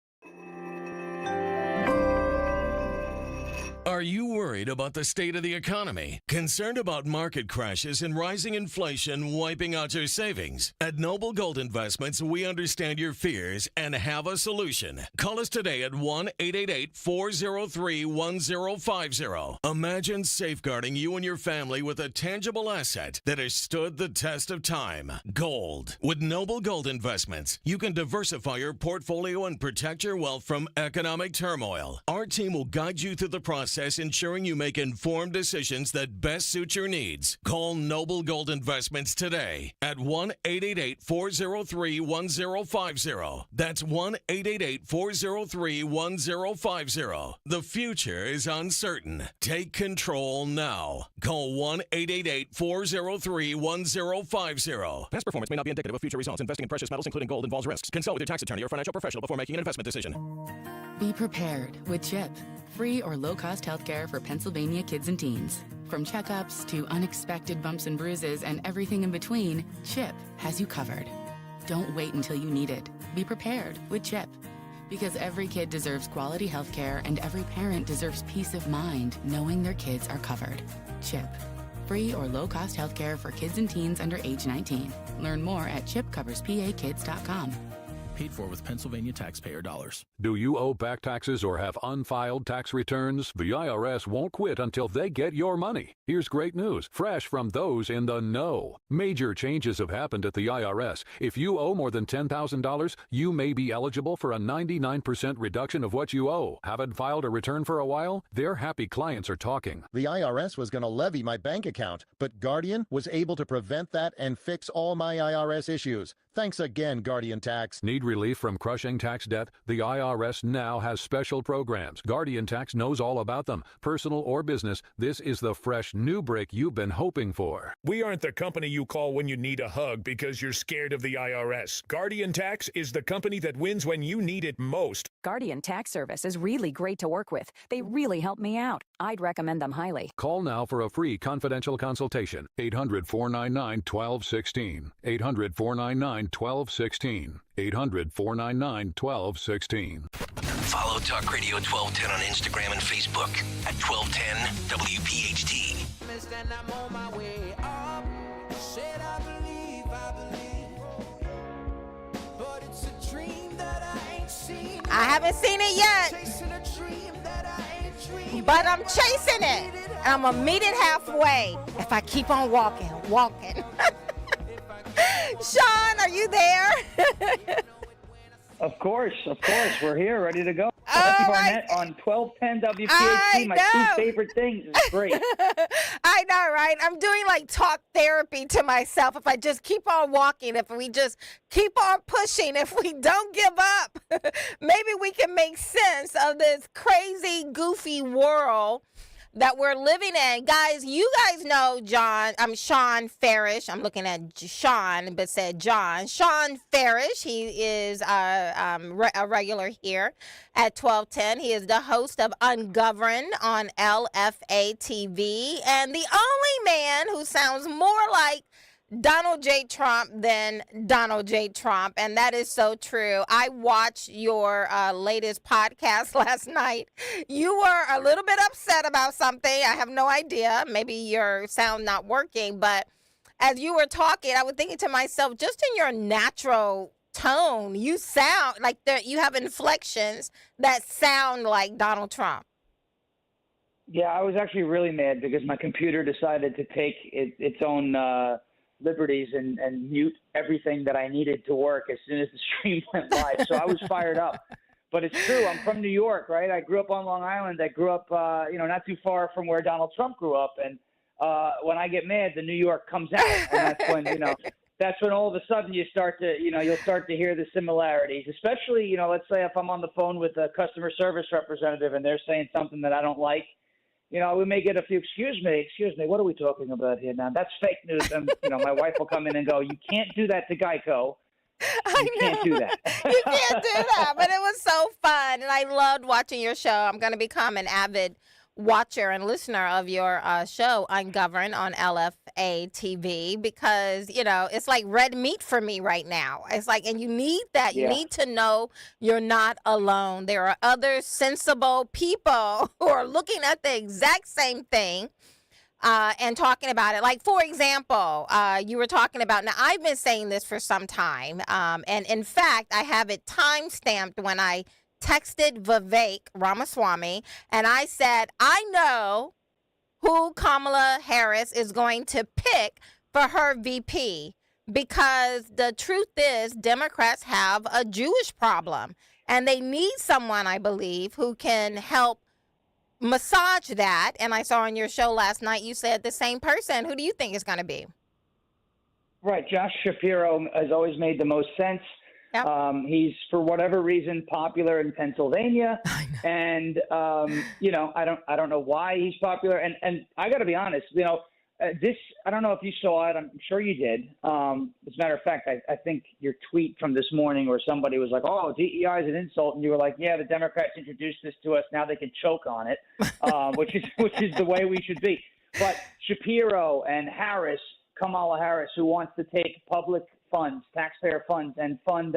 Are you worried about the state of the economy? Concerned about market crashes and rising inflation wiping out your savings? At Noble Gold Investments, we understand your fears and have a solution. Call us today at 1-888-403-1050. Imagine safeguarding you and your family with a tangible asset that has stood the test of time. Gold. With Noble Gold Investments, you can diversify your portfolio and protect your wealth from economic turmoil. Our team will guide you through the process, ensuring you make informed decisions that best suit your needs. Call Noble Gold Investments today at 1-888-403-1050. That's 1-888-403-1050. The future is uncertain. Take control now. Call 1-888-403-1050. Past performance may not be indicative of future results. Investing in precious metals, including gold, involves risks. Consult with your tax attorney or financial professional before making an investment decision. Be prepared with CHIP. Free or low-cost healthcare for Pennsylvania kids and teens. From checkups to unexpected bumps and bruises and everything in between, CHIP has you covered. Don't wait until you need it. Be prepared with CHIP. Because every kid deserves quality healthcare and every parent deserves peace of mind knowing their kids are covered. CHIP. Free or low-cost healthcare for kids and teens under age 19. Learn more at chipcoverspakids.com. Paid for with Pennsylvania taxpayer dollars. Do you owe back taxes or have unfiled tax returns? The IRS won't quit until they get your money. Here's great news, fresh from those in the know. Major changes have happened at the IRS. If you owe more than $10,000, you may be eligible for a 99% reduction of what you owe. Haven't filed a return for a while? Their happy clients are talking. The IRS was going to levy my bank account, but Guardian was able to prevent that and fix all my IRS issues. Thanks again, Guardian Tax. Need relief from crushing tax debt? The IRS now has special programs. Guardian Tax knows all about them. Personal or business, this is the fresh new break you've been hoping for. We aren't the company you call when you need a hug because you're scared of the IRS. Guardian Tax is the company that wins when you need it most. Guardian Tax Service is really great to work with. They really help me out. I'd recommend them highly. Call now for a free confidential consultation. 800-499-1216. 800-499-1216. 800-499-1216. Follow Talk Radio 1210 on Instagram and Facebook at 1210 WPHT. And I'm on my way up. Said I believe, but it's a dream that I ain't seen. I haven't seen it yet, but I'm chasing it. And I'm going to meet it halfway if I keep on walking. Sean, are you there? Of course. We're here, ready to go. All Barnette on 1210 WPHT, my two favorite things. It's great. I know, right? I'm doing like talk therapy to myself. If I just keep on walking, if we just keep on pushing, if we don't give up, maybe we can make sense of this crazy, goofy world that we're living in. Guys, you guys know Sean Farish. I'm looking at Sean, but said John. Sean Farish, he is a regular here at 1210. He is the host of Ungoverned on LFA TV, and the only man who sounds more like Donald J. Trump than Donald J. Trump, and that is so true. I watched your latest podcast last night. You were a little bit upset about something. I have no idea. Maybe your sound not working, but as you were talking, I was thinking to myself, just in your natural tone, you sound like you have inflections that sound like Donald Trump. Yeah, I was actually really mad because my computer decided to take its own liberties and mute everything that I needed to work as soon as the stream went live. So I was fired up. But it's true. I'm from New York, right? I grew up on Long Island. I grew up, not too far from where Donald Trump grew up. And when I get mad, the New York comes out. And that's when, that's when all of a sudden you start to, you'll start to hear the similarities, especially, let's say if I'm on the phone with a customer service representative and they're saying something that I don't like. We may get a few, excuse me, what are we talking about here now? That's fake news. And, my wife will come in and go, you can't do that to Geico. You can't do that. You can't do that. But it was so fun. And I loved watching your show. I'm going to become an avid watcher and listener of your show, Ungoverned, on LFA TV, because, it's like red meat for me right now. It's like, and you need that. You need to know you're not alone. There are other sensible people who are looking at the exact same thing. And talking about it. Like, for example, you were talking about, now I've been saying this for some time, and in fact, I have it time-stamped when I texted Vivek Ramaswamy, and I said, I know who Kamala Harris is going to pick for her VP, because the truth is Democrats have a Jewish problem, and they need someone, I believe, who can help massage that. And I saw on your show last night, you said the same person. Who do you think is going to be? Right. Josh Shapiro has always made the most sense. Yep. He's, for whatever reason, popular in Pennsylvania. And, I don't know why he's popular. And I got to be honest, this, I don't know if you saw it. I'm sure you did. As a matter of fact, I think your tweet from this morning where somebody was like, oh, DEI is an insult. And you were like, yeah, the Democrats introduced this to us. Now they can choke on it, which is the way we should be. But Shapiro and Harris, Kamala Harris, who wants to take public funds, taxpayer funds, and fund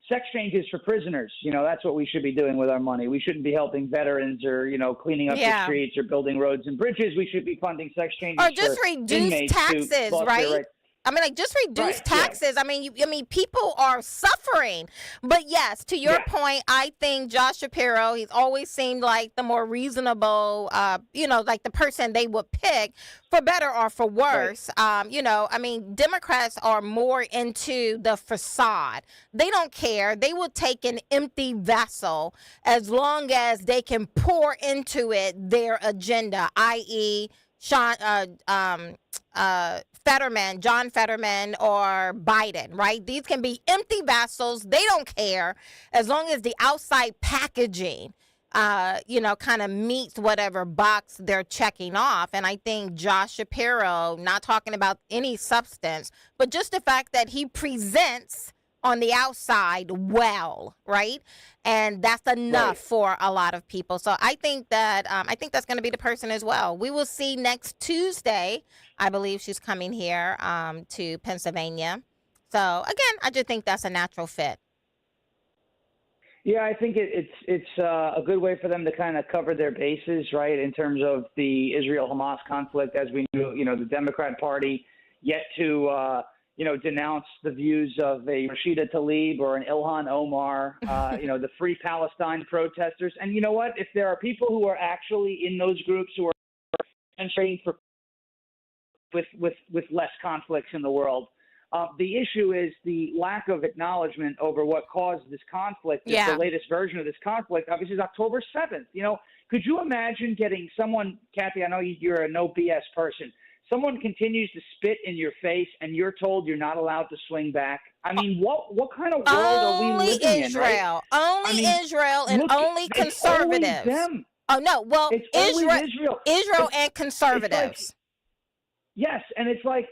sex changes for prisoners. That's what we should be doing with our money. We shouldn't be helping veterans or, cleaning up the streets or building roads and bridges. We should be funding sex changes. Or just reduce taxes, right? I mean, like, just reduce taxes. Yeah. I mean, people are suffering. But yes, to your point, I think Josh Shapiro, he's always seemed like the more reasonable, like the person they would pick, for better or for worse. Right. Democrats are more into the facade. They don't care. They will take an empty vessel as long as they can pour into it their agenda, i.e., John Fetterman or Biden, right? These can be empty vessels. They don't care as long as the outside packaging, kind of meets whatever box they're checking off. And I think Josh Shapiro, not talking about any substance, but just the fact that he presents on the outside well, right? And that's enough for a lot of people. So I think that's going to be the person as well. We will see next Tuesday. I believe she's coming here to Pennsylvania. So again, I just think that's a natural fit. Yeah, I think it's a good way for them to kind of cover their bases, right, in terms of the Israel-Hamas conflict. As we knew, the Democrat Party yet to denounce the views of a Rashida Tlaib or an Ilhan Omar, the Free Palestine protesters. And you know what? If there are people who are actually in those groups who are demonstrating for with less conflicts in the world, the issue is the lack of acknowledgement over what caused this conflict. The latest version of this conflict, obviously, is October 7th. Could you imagine getting someone, Kathy, I know you're a no BS person, someone continues to spit in your face and you're told you're not allowed to swing back? I mean, what kind of world are we living in? Right? Only Israel and only conservatives. Them. Oh, no. Well, it's Israel and conservatives. Yes, and it's like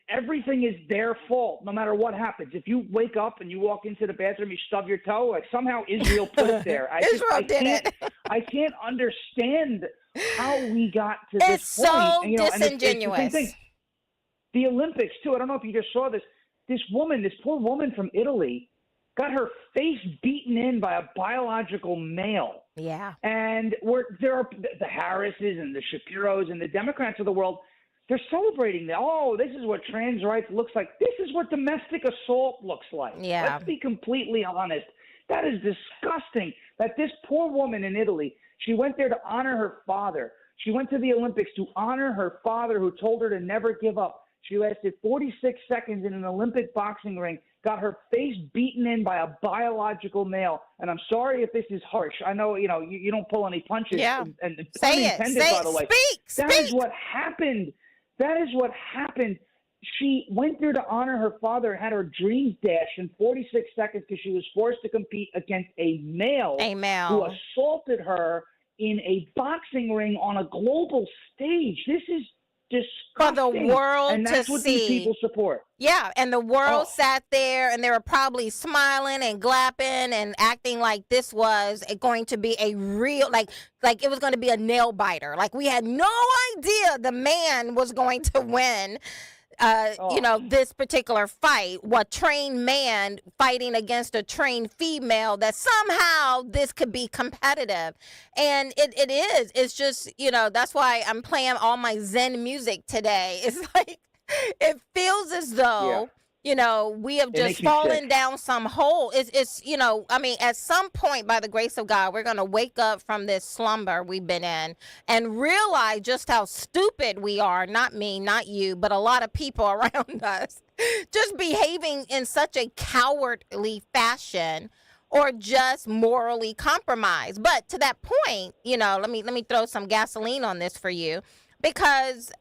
everything is their fault, no matter what happens. If you wake up and you walk into the bathroom, you stub your toe, like somehow Israel put it there. I can't understand how we got to this point. It's so disingenuous. It's the same thing. The Olympics too. I don't know if you just saw this. This poor woman from Italy, got her face beaten in by a biological male. Yeah. And there are the Harrises and the Shapiros and the Democrats of the world. They're celebrating that. Oh, this is what trans rights looks like. This is what domestic assault looks like. Yeah. Let's be completely honest. That is disgusting that this poor woman in Italy, she went there to honor her father. She went to the Olympics to honor her father who told her to never give up. She lasted 46 seconds in an Olympic boxing ring, got her face beaten in by a biological male. And I'm sorry if this is harsh. I know, you don't pull any punches. Yeah. And Say pun it. intended, by the way. Speak. That is what happened. That is what happened. She went there to honor her father and had her dreams dashed in 46 seconds because she was forced to compete against a male who assaulted her in a boxing ring on a global stage. This is disgusting. For the world and that's to what see. These people support. Yeah, and the world sat there and they were probably smiling and glapping and acting like this was going to be a real, like it was going to be a nail biter. Like we had no idea the man was going to win. This particular fight, what trained man fighting against a trained female, that somehow this could be competitive. And it is. It's just, that's why I'm playing all my Zen music today. It's like, it feels as though, we have just fallen down some hole. It's at some point, by the grace of God, we're going to wake up from this slumber we've been in and realize just how stupid we are. Not me, not you, but a lot of people around us just behaving in such a cowardly fashion or just morally compromised. But to that point, let me throw some gasoline on this for you, because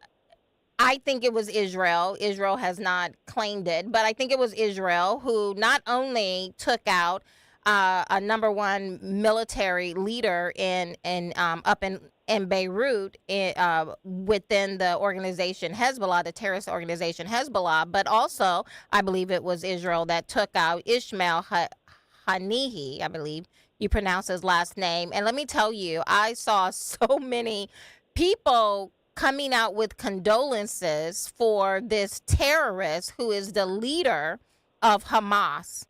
I think it was Israel. Israel has not claimed it, but I think it was Israel who not only took out a number one military leader up in Beirut within the organization Hezbollah, the terrorist organization Hezbollah, but also I believe it was Israel that took out Ishmael Haniyeh, I believe you pronounce his last name. And let me tell you, I saw so many people coming out with condolences for this terrorist who is the leader of Hamas,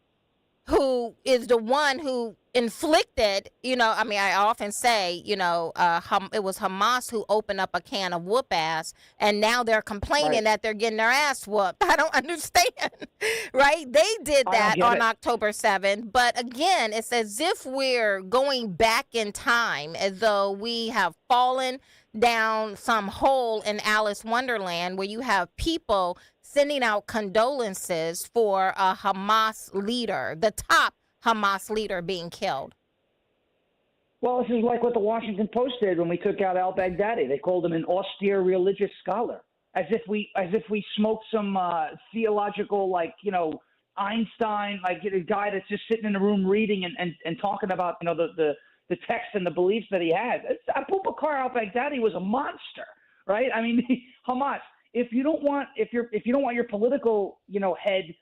who is the one who inflicted, I often say, it was Hamas who opened up a can of whoop ass, and now they're complaining that they're getting their ass whooped. I don't understand, right? They did that on October 7th, but again, it's as if we're going back in time, as though we have fallen down some hole in Alice Wonderland, where you have people sending out condolences for a Hamas leader, the top Hamas leader, being killed. Well, this is like what the Washington Post did when we took out al-Baghdadi. They called him an austere religious scholar, as if we smoked some theological, Einstein, a guy that's just sitting in a room reading and talking about the text and the beliefs that he had. Abu Bakr al-Baghdadi was a monster, right? I mean, Hamas. If you don't want your political head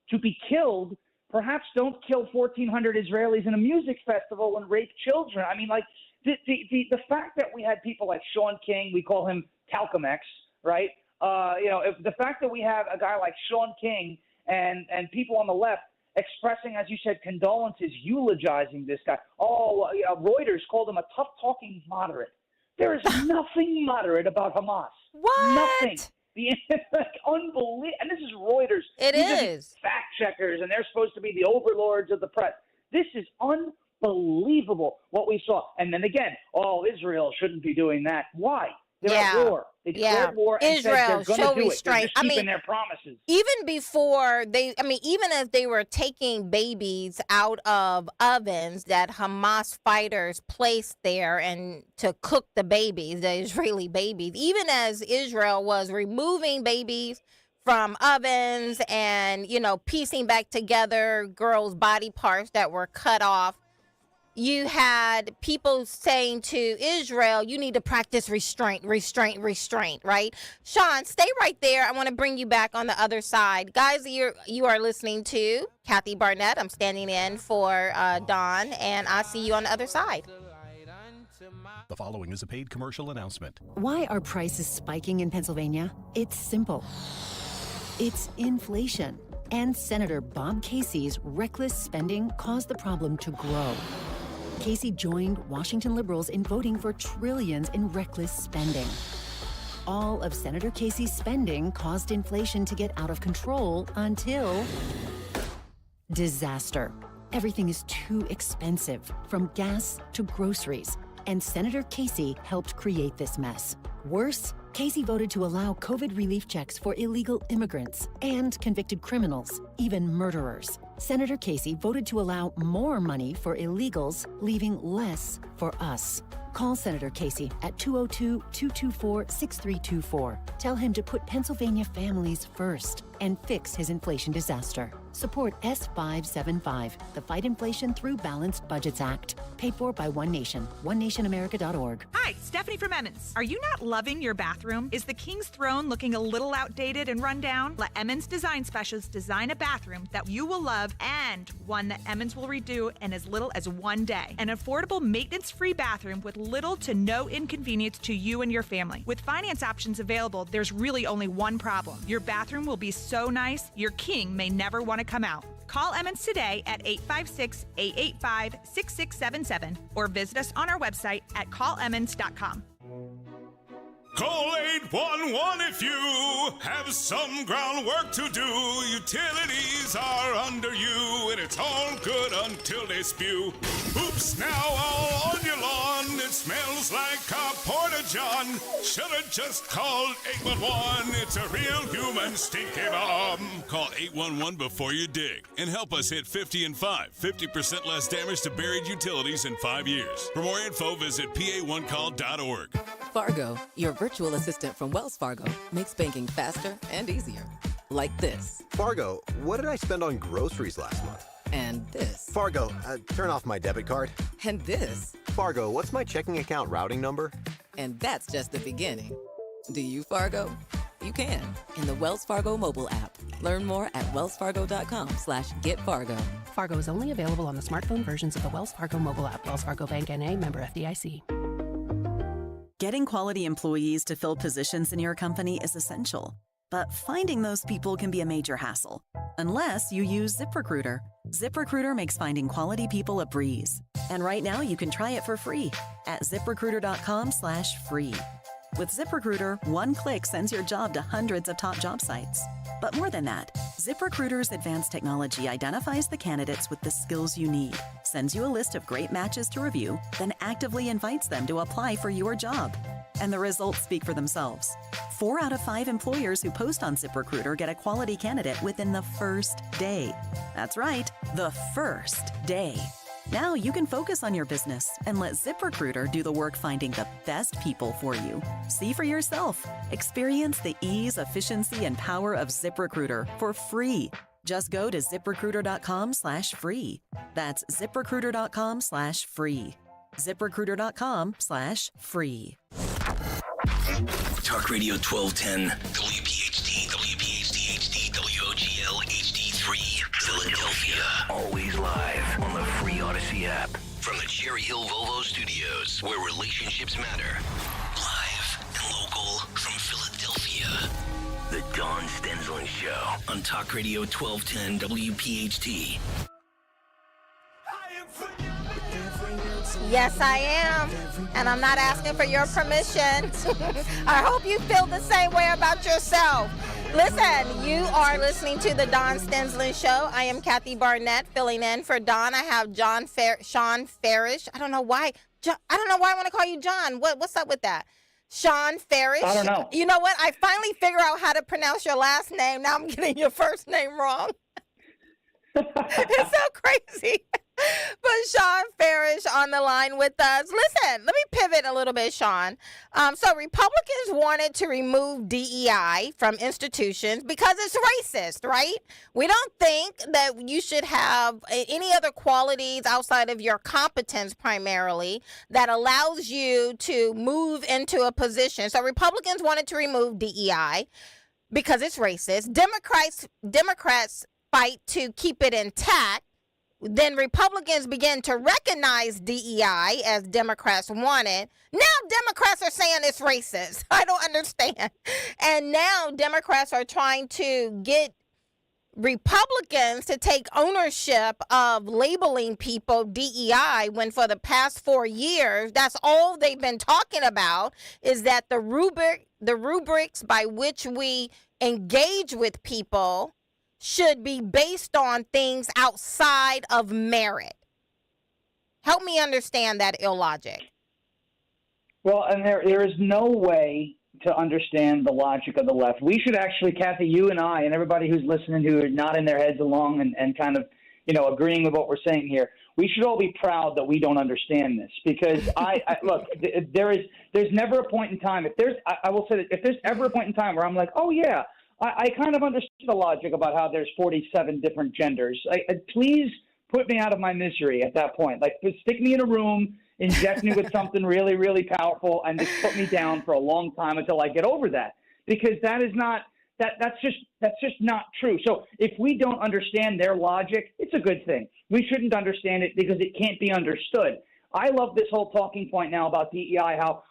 to be killed, perhaps don't kill 1,400 Israelis in a music festival and rape children. I mean, the fact that we had people like Sean King, we call him Talcum X, right? The fact that we have a guy like Sean King and people on the left expressing, as you said, condolences, eulogizing this guy. Reuters called him a tough-talking moderate. There is nothing moderate about Hamas. What? Nothing. Unbelievable. And this is Reuters. These are fact checkers, and they're supposed to be the overlords of the press. This is unbelievable what we saw. And then again, Israel shouldn't be doing that. Why? They're at war. They declared war and Israel, said they're going to do restraint. it. They're just keeping their promises. Even before even as they were taking babies out of ovens that Hamas fighters placed there and to cook the babies, the Israeli babies, even as Israel was removing babies from ovens and, piecing back together girls' body parts that were cut off, you had people saying to Israel, you need to practice restraint, right? Sean, stay right there. I want to bring you back on the other side. Guys, you are listening to Kathy Barnette. I'm standing in for Dawn, and I'll see you on the other side. The following is a paid commercial announcement. Why are prices spiking in Pennsylvania? It's simple. It's inflation. And Senator Bob Casey's reckless spending caused the problem to grow. Casey joined Washington liberals in voting for trillions in reckless spending. All of Senator Casey's spending caused inflation to get out of control until disaster. Everything is too expensive, from gas to groceries. And Senator Casey helped create this mess. Worse, Casey voted to allow COVID relief checks for illegal immigrants and convicted criminals, even murderers. Senator Casey voted to allow more money for illegals, leaving less for us. Call Senator Casey at 202-224-6324. Tell him to put Pennsylvania families first and fix his inflation disaster. Support S575, the Fight Inflation Through Balanced Budgets Act. Paid for by One Nation. OneNationAmerica.org. Hi, Stephanie from Emmons. Are you not loving your bathroom? Is the King's Throne looking a little outdated and run down? Let Emmons Design Specialists design a bathroom that you will love and one that Emmons will redo in as little as 1 day. An affordable, maintenance-free bathroom with little to no inconvenience to you and your family. With finance options available, there's really only one problem. Your bathroom will be so nice, your king may never want to come out. Call Emmons today at 856-885-6677 or visit us on our website at callemmons.com. Call 811 if you have some groundwork to do. Utilities are under you, and it's all good until they spew. Oops, now all on your lawn. It smells like a porta-john. Should've just called 811. It's a real human stinky bomb. Call 811 before you dig and help us hit 50 and 5. 50% less damage to buried utilities in 5 years. For more info, visit pa1call.org. Fargo, your virtual assistant from Wells Fargo, makes banking faster and easier. Like this. Fargo, what did I spend on groceries last month? And this. Fargo, turn off my debit card. And this. Fargo, what's my checking account routing number? And that's just the beginning. Do you, Fargo? You can in the Wells Fargo mobile app. Learn more at wellsfargo.com/getfargo. Fargo is only available on the smartphone versions of the Wells Fargo mobile app. Wells Fargo Bank N.A., member FDIC. Getting quality employees to fill positions in your company is essential, but finding those people can be a major hassle, unless you use ZipRecruiter. ZipRecruiter makes finding quality people a breeze. And right now you can try it for free at ZipRecruiter.com/free. With ZipRecruiter, one click sends your job to hundreds of top job sites. But more than that, ZipRecruiter's advanced technology identifies the candidates with the skills you need, sends you a list of great matches to review, then actively invites them to apply for your job. And the results speak for themselves. 4 out of 5 employers who post on ZipRecruiter get a quality candidate within the first day. That's right, the first day. Now you can focus on your business and let ZipRecruiter do the work finding the best people for you. See for yourself. Experience the ease, efficiency, and power of ZipRecruiter for free. Just go to ZipRecruiter.com/free. That's ZipRecruiter.com/free. ZipRecruiter.com/free. Talk Radio 1210, WPHT, WPHT HD, WOGL HD3, Philadelphia. Always live on the free Odyssey app. From the Cherry Hill Volvo Studios, where relationships matter. Live and local from Philadelphia. The Dawn Stensland Show on Talk Radio 1210, WPHT. Yes, I am. And I'm not asking for your permission. I hope you feel the same way about yourself. Listen, you are listening to the Dawn Stensland Show. I am Kathy Barnette filling in for Dawn. I have Sean Farish. I don't know why I want to call you John. What's up with that? Sean Farish. I don't know. You know what? I finally figure out how to pronounce your last name. Now I'm getting your first name wrong. It's so crazy. But Sean Farish on the line with us. Listen, let me pivot a little bit, Sean. So Republicans wanted to remove DEI from institutions because it's racist, right? We don't think that you should have any other qualities outside of your competence primarily that allows you to move into a position. So Republicans wanted to remove DEI because it's racist. Democrats fight to keep it intact. Then Republicans begin to recognize DEI as Democrats wanted. Now Democrats are saying it's racist. I don't understand. And now Democrats are trying to get Republicans to take ownership of labeling people DEI when for the past 4 years, that's all they've been talking about is that the rubrics by which we engage with people should be based on things outside of merit. Help me understand that illogic. Well, and there is no way to understand the logic of the left. We should actually, Kathy, you and I, and everybody who's listening who are nodding their heads along and kind of, agreeing with what we're saying here, we should all be proud that we don't understand this because look, there's never a point in time. I will say that if there's ever a point in time where I'm like, oh yeah, I kind of understand the logic about how there's 47 different genders. Please put me out of my misery at that point. Like, stick me in a room, inject me with something really, really powerful, and just put me down for a long time until I get over that. Because that is not that's just not true. So if we don't understand their logic, it's a good thing. We shouldn't understand it because it can't be understood. I love this whole talking point now about DEI. How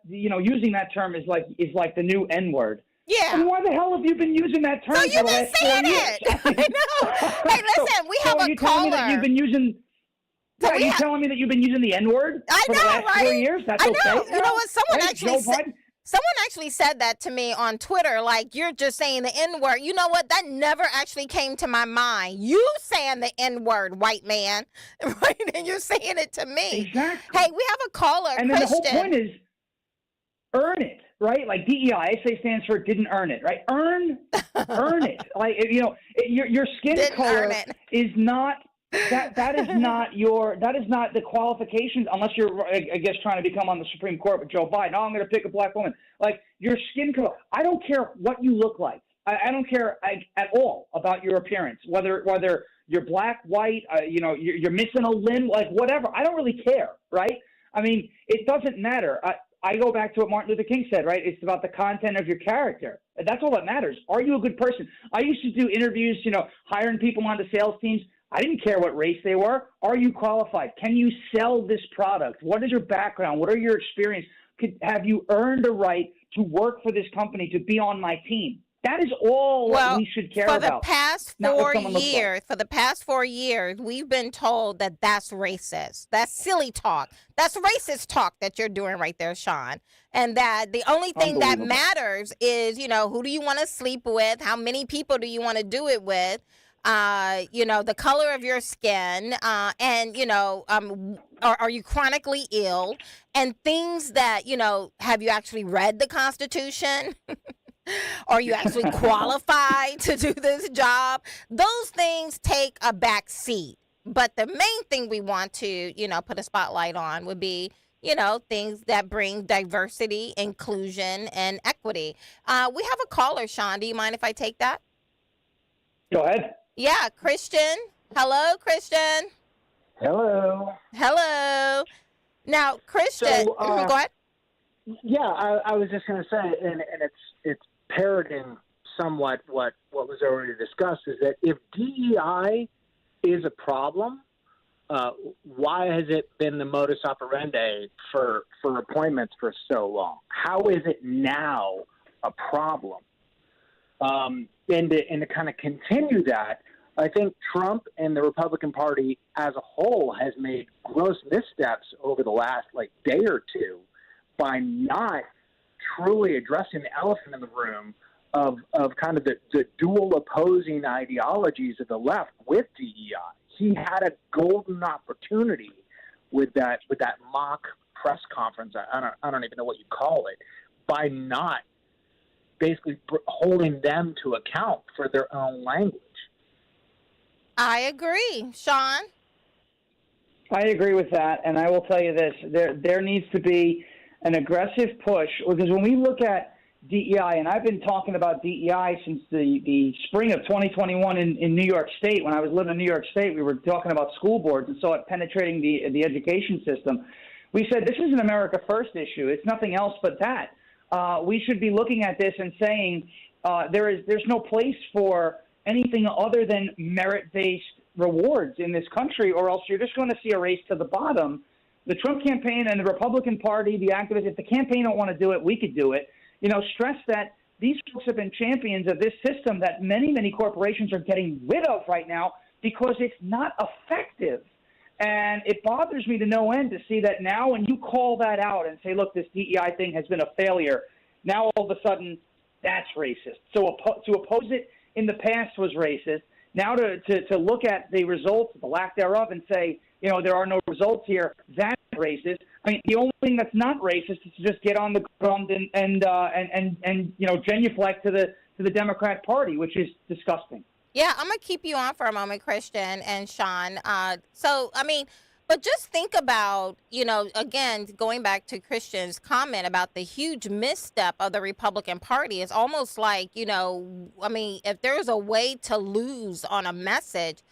using that term is like the new N-word. Yeah. And why the hell have you been using that term so for you've the been last saying 4 years? it. I know. Hey, listen, we have a telling me caller. that you've been using? So are you telling me that you've been using the N-word for the last 4 years? That's okay. You know what? Someone Right? actually said that to me on Twitter. Like, you're just saying the N-word. You know what? That never actually came to my mind. You saying the N-word, white man, right? And you're saying it to me. Exactly. Hey, we have a caller, And then Christian. the whole point is earn it, right? Like DEI, I say stands for didn't earn it, right? Earn it. Like, your skin Didn't color earn it. is not. That is not the qualifications, unless you're, I guess, trying to become on the Supreme Court with Joe Biden. Oh, I'm going to pick a black woman. Like, your skin color. I don't care what you look like. I don't care at all about your appearance, whether you're black, white, you're missing a limb, like whatever. I don't really care, right? I mean, it doesn't matter. I go back to what Martin Luther King said, right? It's about the content of your character. That's all that matters. Are you a good person? I used to do interviews, hiring people onto sales teams. I didn't care what race they were. Are you qualified? Can you sell this product? What is your background? What are your experience? Have you earned a right to work for this company, to be on my team? That is all we should care about. For the past 4 years, we've been told that that's racist. That's silly talk. That's racist talk that you're doing right there, Sean. And that the only thing that matters is, who do you want to sleep with? How many people do you want to do it with? The color of your skin, and, are you chronically ill? And things that, have you actually read the Constitution? Are you actually qualified to do this job? Those things take a back seat. But the main thing we want to, put a spotlight on would be, things that bring diversity, inclusion, and equity. We have a caller, Sean. Do you mind if I take that? Go ahead. Yeah, Christian. Hello, Christian. Hello. Hello. Now, Christian, go ahead. Yeah, I was just going to say, and it's parroting somewhat what was already discussed, is that if DEI is a problem, why has it been the modus operandi for appointments for so long? How is it now a problem? And to kind of continue that, I think Trump and the Republican Party as a whole has made gross missteps over the last day or two by not truly addressing the elephant in the room of kind of the dual opposing ideologies of the left with DEI. He had a golden opportunity with that mock press conference. I don't even know what you call it, by not basically holding them to account for their own language. I agree. Sean? I agree with that, and I will tell you this. There needs to be an aggressive push, because when we look at DEI, and I've been talking about DEI since the spring of 2021 in New York State. When I was living in New York State, we were talking about school boards and saw it penetrating the education system. We said, this is an America First issue. It's nothing else but that. We should be looking at this and saying there's no place for anything other than merit-based rewards in this country, or else you're just going to see a race to the bottom. The Trump campaign and the Republican Party, the activists, if the campaign don't want to do it, we could do it. Stress that these folks have been champions of this system that many, many corporations are getting rid of right now because it's not effective. And it bothers me to no end to see that now when you call that out and say, look, this DEI thing has been a failure, now all of a sudden that's racist. So to oppose it in the past was racist. Now to look at the results, the lack thereof, and say, there are no results here, that's racist. I mean, the only thing that's not racist is to just get on the ground and genuflect to the Democrat Party, which is disgusting. Yeah, I'm going to keep you on for a moment, Christian and Sean. But just think about, again, going back to Christian's comment about the huge misstep of the Republican Party. It's almost like, if there's a way to lose on a message,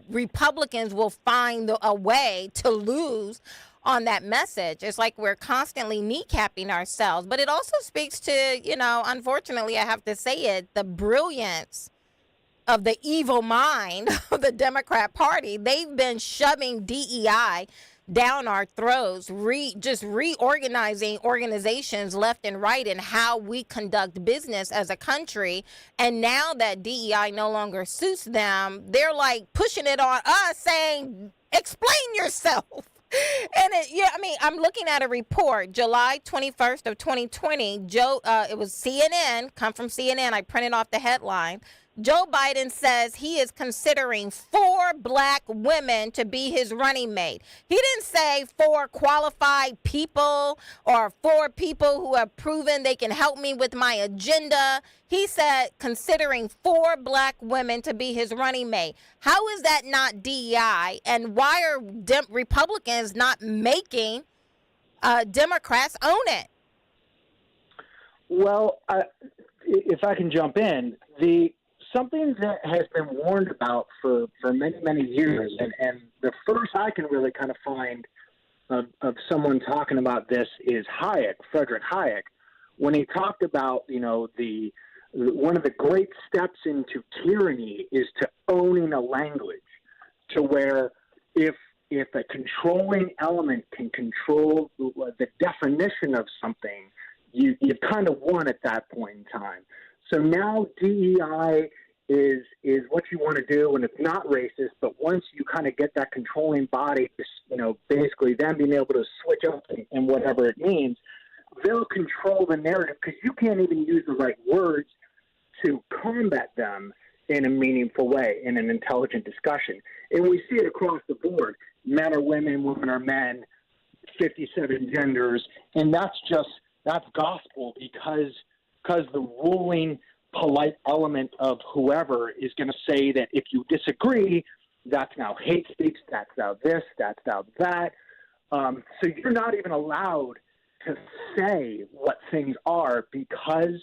Republicans will find a way to lose on that message. It's like we're constantly kneecapping ourselves. But it also speaks to, unfortunately, I have to say it, the brilliance of the evil mind of the Democrat Party. They've been shoving DEI down our throats, just reorganizing organizations left and right in how we conduct business as a country. And now that DEI no longer suits them, they're like pushing it on us, saying, explain yourself. And I'm looking at a report, July 21st of 2020. It was CNN, come from CNN. I printed off the headline. Joe Biden says he is considering 4 black women to be his running mate. He didn't say 4 qualified people or 4 people who have proven they can help me with my agenda. He said considering 4 black women to be his running mate. How is that not DEI? And why are Republicans not making Democrats own it? Well, if I can jump in, something that has been warned about for many, many years, and the first I can really kind of find of someone talking about this is Frederick Hayek, when he talked about, one of the great steps into tyranny is to owning a language, to where if a controlling element can control the definition of something, you've kind of won at that point in time. So now DEI is what you want to do, and it's not racist, but once you kind of get that controlling body, basically them being able to switch up and whatever it means, they'll control the narrative because you can't even use the right words to combat them in a meaningful way, in an intelligent discussion. And we see it across the board. Men are women, women are men, 57 genders, and that's gospel because the ruling polite element of whoever is going to say that if you disagree, that's now hate speech, that's now this, that's now that. So you're not even allowed to say what things are because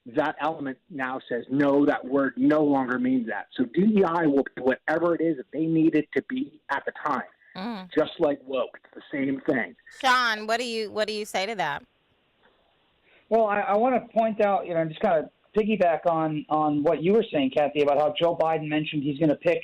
that element now says, no, that word no longer means that. So DEI will do whatever it is that they need it to be at the time, just like woke. It's the same thing. Sean, what do you say to that? Well, I want to point out, just kind of piggyback on what you were saying, Kathy, about how Joe Biden mentioned he's going to pick,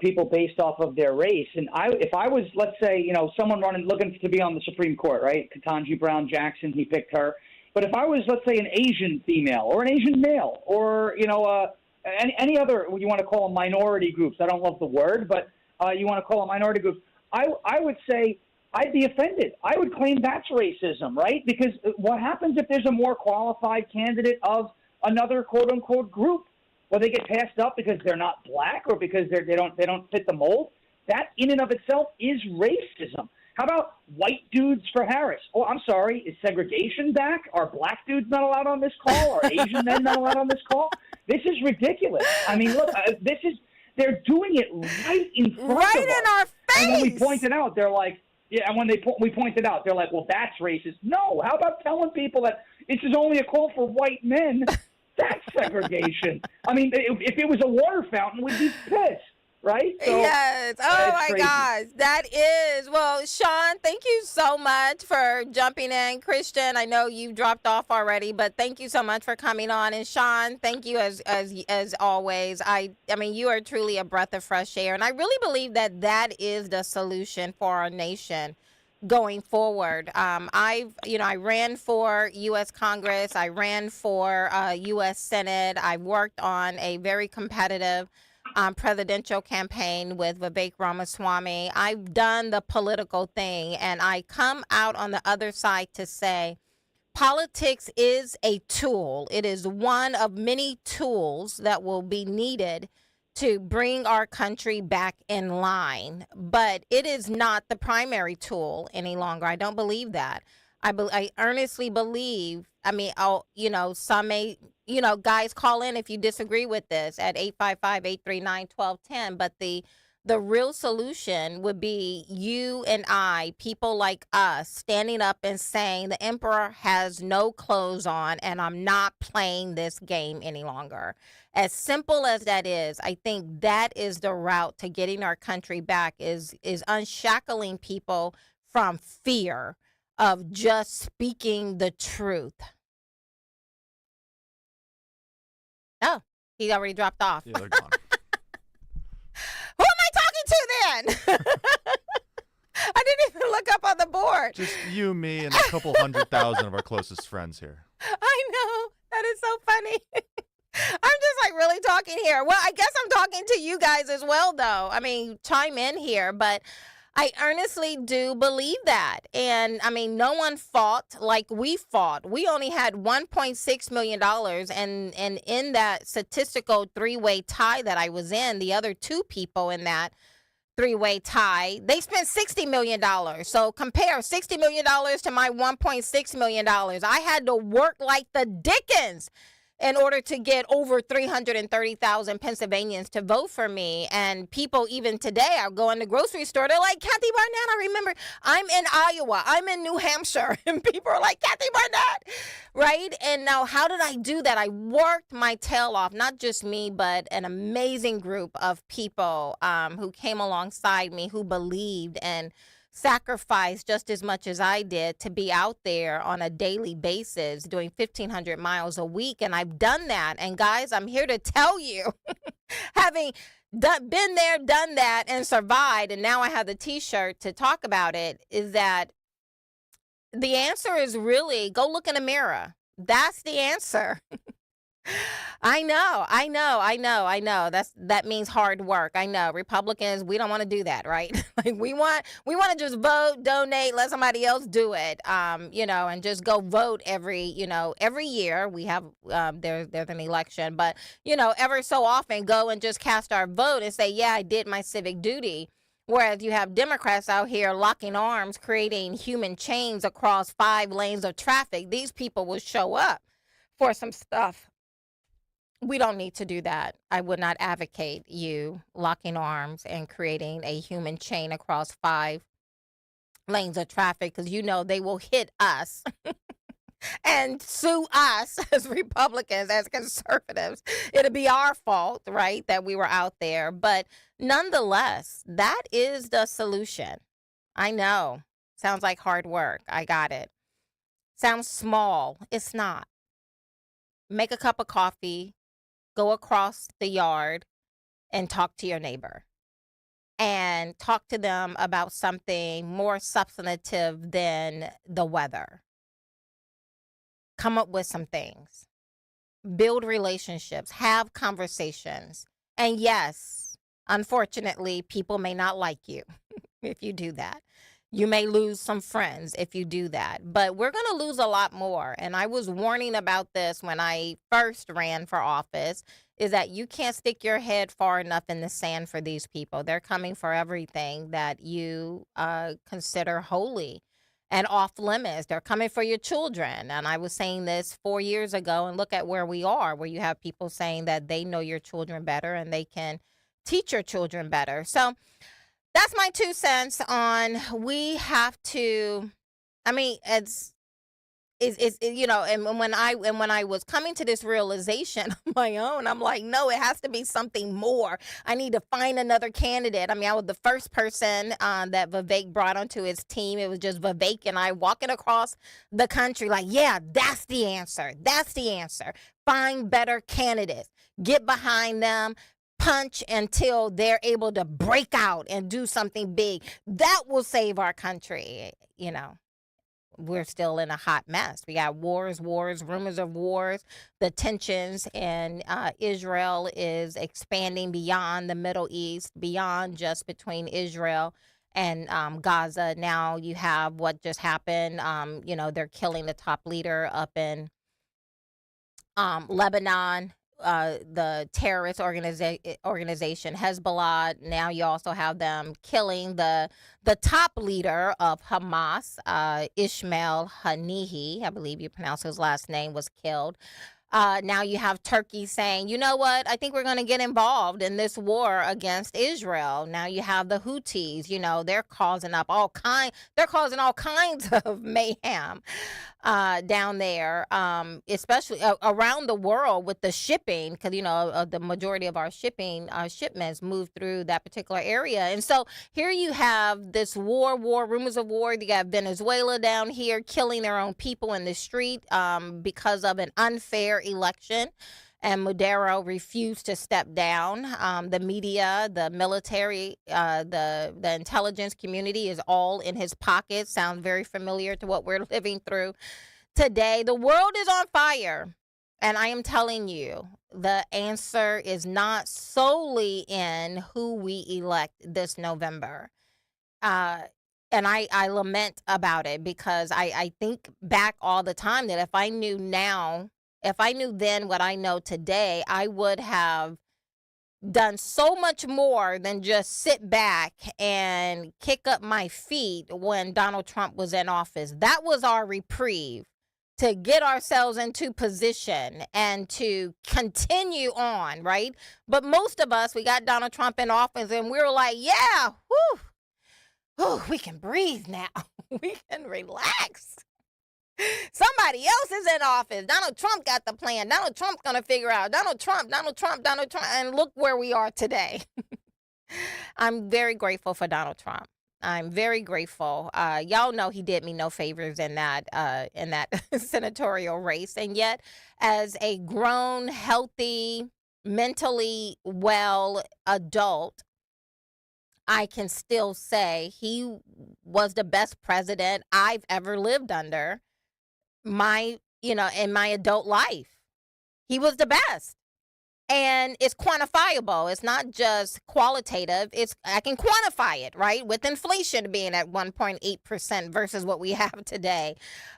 people based off of their race. And if I was, let's say, someone looking to be on the Supreme Court, right? Ketanji Brown Jackson, he picked her. But if I was, let's say, an Asian female or an Asian male or, any other, you want to call them minority groups. I don't love the word, but you want to call them minority groups. I would say I'd be offended. I would claim that's racism, right? Because what happens if there's a more qualified candidate of another quote-unquote group? Well, they get passed up because they're not black or because they don't fit the mold. That in and of itself is racism. How about white dudes for Harris? Oh, I'm sorry. Is segregation back? Are black dudes not allowed on this call? Are Asian men not allowed on this call? This is ridiculous. I mean, look, they're doing it right in front of us. Right in our face. And when we point it out, they're like, yeah, and when we point it out, they're like, well, that's racist. No, how about telling people that this is only a call for white men? That's segregation. I mean, if it was a water fountain, we'd be pissed. Right? So, yes. Oh, my gosh. That is. Well, Sean, thank you so much for jumping in. Christian, I know you dropped off already, but thank you so much for coming on. And Sean, thank you as always. I mean, you are truly a breath of fresh air. And I really believe that is the solution for our nation going forward. I ran for U.S. Congress. I ran for U.S. Senate. I worked on a very competitive presidential campaign with Vivek Ramaswamy. I've done the political thing, and I come out on the other side to say politics is a tool. It is one of many tools that will be needed to bring our country back in line, but it is not the primary tool any longer. I don't believe that. I earnestly believe, some may, guys, call in if you disagree with this at 855-839-1210. But the The real solution would be you and I, people like us, standing up and saying the emperor has no clothes on and I'm not playing this game any longer. As simple as that is, I think that is the route to getting our country back, is unshackling people from fear of just speaking the truth. Oh, he already dropped off. Yeah, they're gone. Who am I talking to then? I didn't even look up on the board. Just you, me, and a couple 100,000 of our closest friends here. I know. That is so funny. I'm just like really talking here. Well, I guess I'm talking to you guys as well, though. I mean, chime in here, but I earnestly do believe that. And I mean, no one fought like we fought. We only had $1.6 million. And in that statistical three-way tie that I was in, the other two people in that three-way tie, they spent $60 million. So compare $60 million to my $1.6 million. I had to work like the Dickens in order to get over 330,000 Pennsylvanians to vote for me. And people even today are going to the grocery store. They're like, Kathy Barnette, I remember I'm in Iowa. I'm in New Hampshire. And people are like, Kathy Barnette, right? And now how did I do that? I worked my tail off, not just me, but an amazing group of people who came alongside me, who believed and sacrificed just as much as I did to be out there on a daily basis doing 1,500 miles a week. And I've done that. And guys, I'm here to tell you, having been there, done that, and survived, and now I have the t-shirt to talk about it, is that the answer is really go look in the mirror. That's the answer. I know. That means hard work. I know. Republicans, we don't want to do that, right? Like we want to just vote, donate, let somebody else do it. And just go vote every year. We have there's an election, but ever so often go and just cast our vote and say, yeah, I did my civic duty. Whereas you have Democrats out here locking arms, creating human chains across 5 lanes of traffic. These people will show up for some stuff. We don't need to do that. I would not advocate you locking arms and creating a human chain across 5 lanes of traffic, because they will hit us and sue us as Republicans, as conservatives. It'll be our fault, right, that we were out there. But nonetheless, that is the solution. I know. Sounds like hard work. I got it. Sounds small. It's not. Make a cup of coffee. Go across the yard and talk to your neighbor and talk to them about something more substantive than the weather. Come up with some things. Build relationships. Have conversations. And yes, unfortunately, people may not like you if you do that. You may lose some friends if you do that, but we're going to lose a lot more. And I was warning about this when I first ran for office, is that you can't stick your head far enough in the sand for these people. They're coming for everything that you consider holy and off limits. They're coming for your children. And I was saying this 4 years ago, and look at where we are, where you have people saying that they know your children better and they can teach your children better. So that's my 2 cents on we have to. I mean, it's and when I was coming to this realization on my own, I'm like, no, it has to be something more. I need to find another candidate. I mean, I was the first person that Vivek brought onto his team. It was just Vivek and I walking across the country like, yeah, that's the answer. That's the answer. Find better candidates. Get behind them. Punch until they're able to break out and do something big. That will save our country. We're still in a hot mess. We got wars, rumors of wars. The tensions in Israel is expanding beyond the Middle East, beyond just between Israel and Gaza. Now you have what just happened. They're killing the top leader up in Lebanon. The terrorist organization Hezbollah. Now you also have them killing the top leader of Hamas, Ismail Haniyeh, I believe you pronounce his last name, was killed. Now you have Turkey saying, you know what, I think we're going to get involved in this war against Israel. Now you have the Houthis, they're causing all kinds of mayhem down there, especially around the world with the shipping, because the majority of our shipments move through that particular area. And so here you have this war, rumors of war. You got Venezuela down here killing their own people in the street because of an unfair election, and Maduro refused to step down. The media, the military, the intelligence community is all in his pocket. Sounds very familiar to what we're living through today. The world is on fire, and I am telling you, the answer is not solely in who we elect this November. And I lament about it, because I think back all the time that if I knew then what I know today, I would have done so much more than just sit back and kick up my feet when Donald Trump was in office. That was our reprieve to get ourselves into position and to continue on, right? But most of us, we got Donald Trump in office and we were like, yeah, whew, we can breathe now. We can relax. Somebody else is in office. Donald Trump got the plan. Donald Trump's going to figure out. Donald Trump. And look where we are today. I'm very grateful for Donald Trump. I'm very grateful. Y'all know he did me no favors in that senatorial race. And yet, as a grown, healthy, mentally well adult, I can still say he was the best president I've ever lived under in my adult life. He was the best. And it's quantifiable. It's not just qualitative. I can quantify it, right? With inflation being at 1.8% versus what we have today.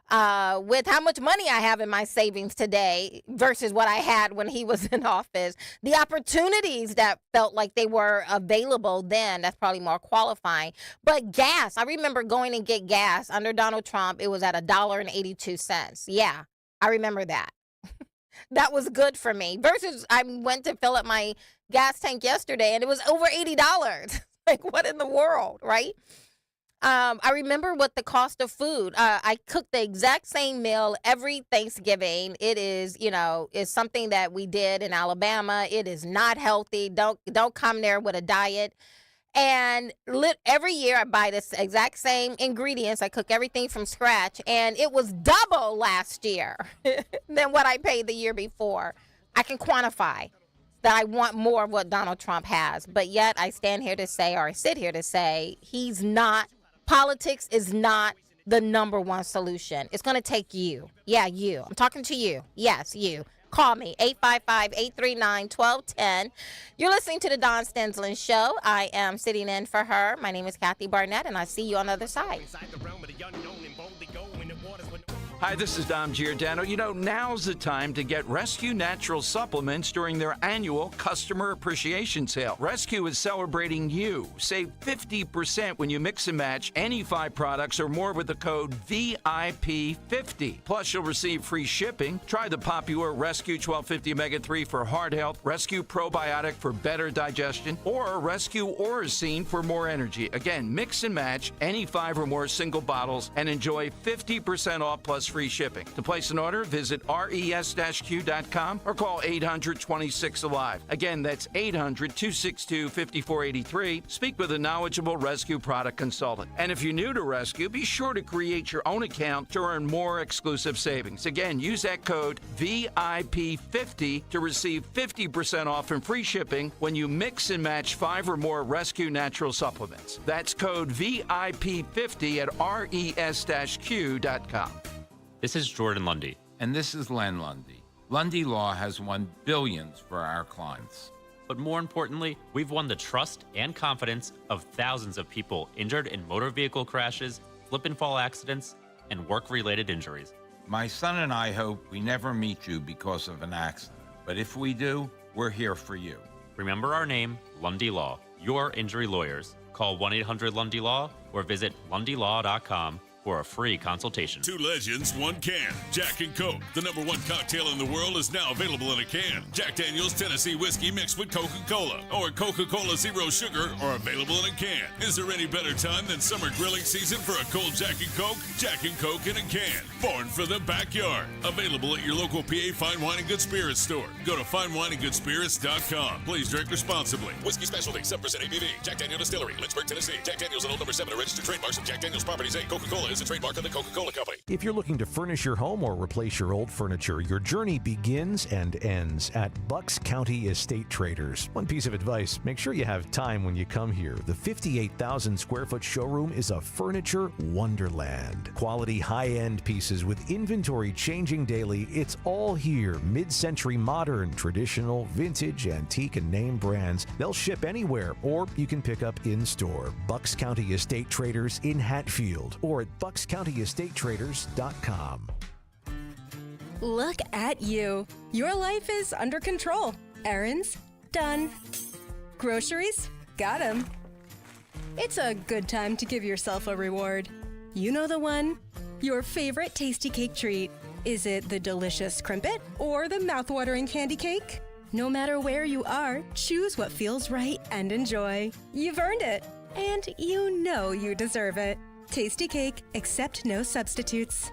With how much money I have in my savings today versus what I had when he was in office. The opportunities that felt like they were available then, that's probably more qualifying. But gas, I remember going and get gas under Donald Trump. It was at $1.82. Yeah, I remember that. That was good for me. Versus I went to fill up my gas tank yesterday and it was over $80. Like, what in the world, right? I remember what the cost of food. I cook the exact same meal every Thanksgiving. It is, is something that we did in Alabama. It is not healthy. Don't come there with a diet. And every year I buy this exact same ingredients. I cook everything from scratch. And it was double last year than what I paid the year before. I can quantify that I want more of what Donald Trump has. But yet I sit here to say he's not. Politics is not the number one solution. It's going to take you. Yeah, you. I'm talking to you. Yes, you. Call me, 855-839-1210. You're listening to the Dawn Stensland Show. I am sitting in for her. My name is Kathy Barnette, and I see you on the other side. Hi, this is Dom Giordano. Now's the time to get Rescue Natural Supplements during their annual Customer Appreciation Sale. Rescue is celebrating you. Save 50% when you mix and match any 5 products or more with the code VIP50. Plus, you'll receive free shipping. Try the popular Rescue 1250 Omega-3 for heart health, Rescue Probiotic for better digestion, or Rescue Oracine for more energy. Again, mix and match any 5 or more single bottles and enjoy 50% off plus free shipping. To place an order, visit res-q.com or call 800-26-ALIVE. Again, that's 800-262-5483. Speak with a knowledgeable Rescue product consultant. And if you're new to Rescue, be sure to create your own account to earn more exclusive savings. Again, use that code VIP50 to receive 50% off and free shipping when you mix and match 5 or more Rescue Natural Supplements. That's code VIP50 at res-q.com. This is Jordan Lundy. And this is Len Lundy. Lundy Law has won billions for our clients. But more importantly, we've won the trust and confidence of thousands of people injured in motor vehicle crashes, slip and fall accidents, and work-related injuries. My son and I hope we never meet you because of an accident. But if we do, we're here for you. Remember our name, Lundy Law, your injury lawyers. Call 1-800-LUNDY-LAW or visit lundylaw.com for a free consultation. Two legends, one can. Jack and Coke, the #1 cocktail in the world, is now available in a can. Jack Daniel's Tennessee Whiskey mixed with Coca-Cola or Coca-Cola Zero Sugar are available in a can. Is there any better time than summer grilling season for a cold Jack and Coke? Jack and Coke in a can. Born for the backyard. Available at your local PA Fine Wine and Good Spirits store. Go to finewineandgoodspirits.com. Please drink responsibly. Whiskey Specialty, 7% ABV. Jack Daniel Distillery, Lynchburg, Tennessee. Jack Daniel's and Old Number 7 are registered trademarks of Jack Daniel's Properties, Inc. Coca-Cola is a trademark of the Coca-Cola Company. If you're looking to furnish your home or replace your old furniture, your journey begins and ends at Bucks County Estate Traders. One piece of advice, make sure you have time when you come here. The 58,000 square foot showroom is a furniture wonderland. Quality high-end pieces with inventory changing daily. It's all here. Mid-century modern, traditional, vintage, antique, and name brands. They'll ship anywhere, or you can pick up in-store. Bucks County Estate Traders in Hatfield or at buckscountyestatetraders.com. Look at you. Your life is under control. Errands? Done. Groceries? Got 'em. It's a good time to give yourself a reward. You know the one. Your favorite tasty cake treat. Is it the delicious crimpet or the mouthwatering candy cake? No matter where you are, choose what feels right and enjoy. You've earned it, and you know you deserve it. Tasty cake, accept no substitutes.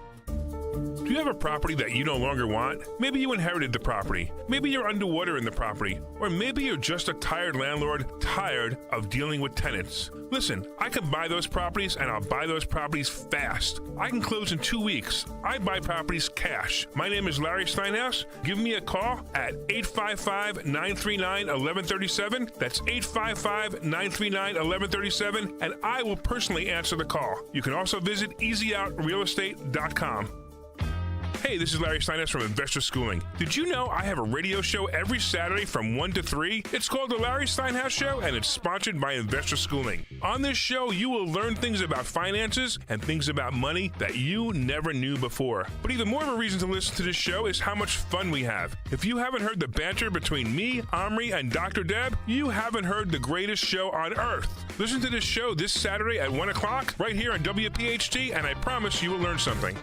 Do you have a property that you no longer want? Maybe you inherited the property. Maybe you're underwater in the property. Or maybe you're just a tired landlord, tired of dealing with tenants. Listen, I can buy those properties, and I'll buy those properties fast. I can close in 2 weeks. I buy properties cash. My name is Larry Steinhaus. Give me a call at 855-939-1137. That's 855-939-1137, and I will personally answer the call. You can also visit easyOutRealEstate.com. Hey, this is Larry Steinhaus from Investor Schooling. Did you know I have a radio show every Saturday from 1 to 3? It's called The Larry Steinhaus Show, and it's sponsored by Investor Schooling. On this show, you will learn things about finances and things about money that you never knew before. But even more of a reason to listen to this show is how much fun we have. If you haven't heard the banter between me, Omri, and Dr. Deb, you haven't heard the greatest show on earth. Listen to this show this Saturday at 1 o'clock right here on WPHT, and I promise you will learn something.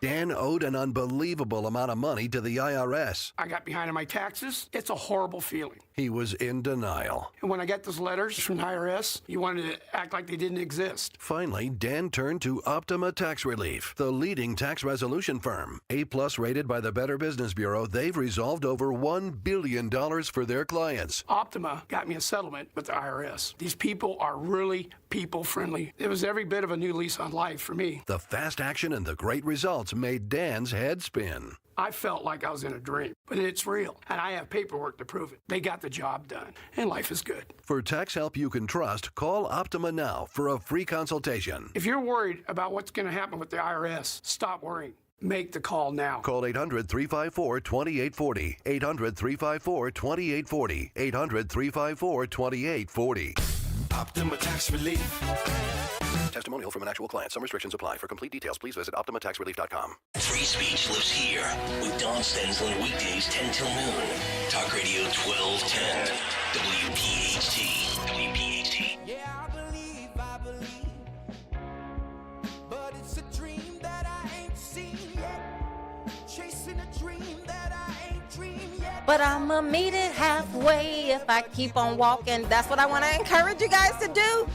Dan owed an unbelievable amount of money to the IRS. I got behind on my taxes. It's a horrible feeling. He was in denial. And when I got those letters from the IRS, you wanted to act like they didn't exist. Finally, Dan turned to Optima Tax Relief, the leading tax resolution firm. A+ rated by the Better Business Bureau, they've resolved over $1 billion for their clients. Optima got me a settlement with the IRS. These people are really people-friendly. It was every bit of a new lease on life for me. The fast action and the great results made Dan's head spin. I felt like I was in a dream, but it's real, and I have paperwork to prove it. They got the job done, and life is good. For tax help you can trust, call Optima now for a free consultation. If you're worried about what's going to happen with the IRS, stop worrying. Make the call now. Call 800-354-2840. 800-354-2840. 800-354-2840. Optima Tax Relief. Testimonial from an actual client. Some restrictions apply. For complete details, please visit OptimaTaxRelief.com. Free speech lives here with Don Stensland weekdays 10 till noon. Talk Radio 1210. WPHT. WPHT. Yeah, I believe. But it's a dream that I ain't seen yet. Chasing a dream that I ain't dreamed yet. But I'ma meet it halfway if I keep on walking. That's what I want to encourage you guys to do.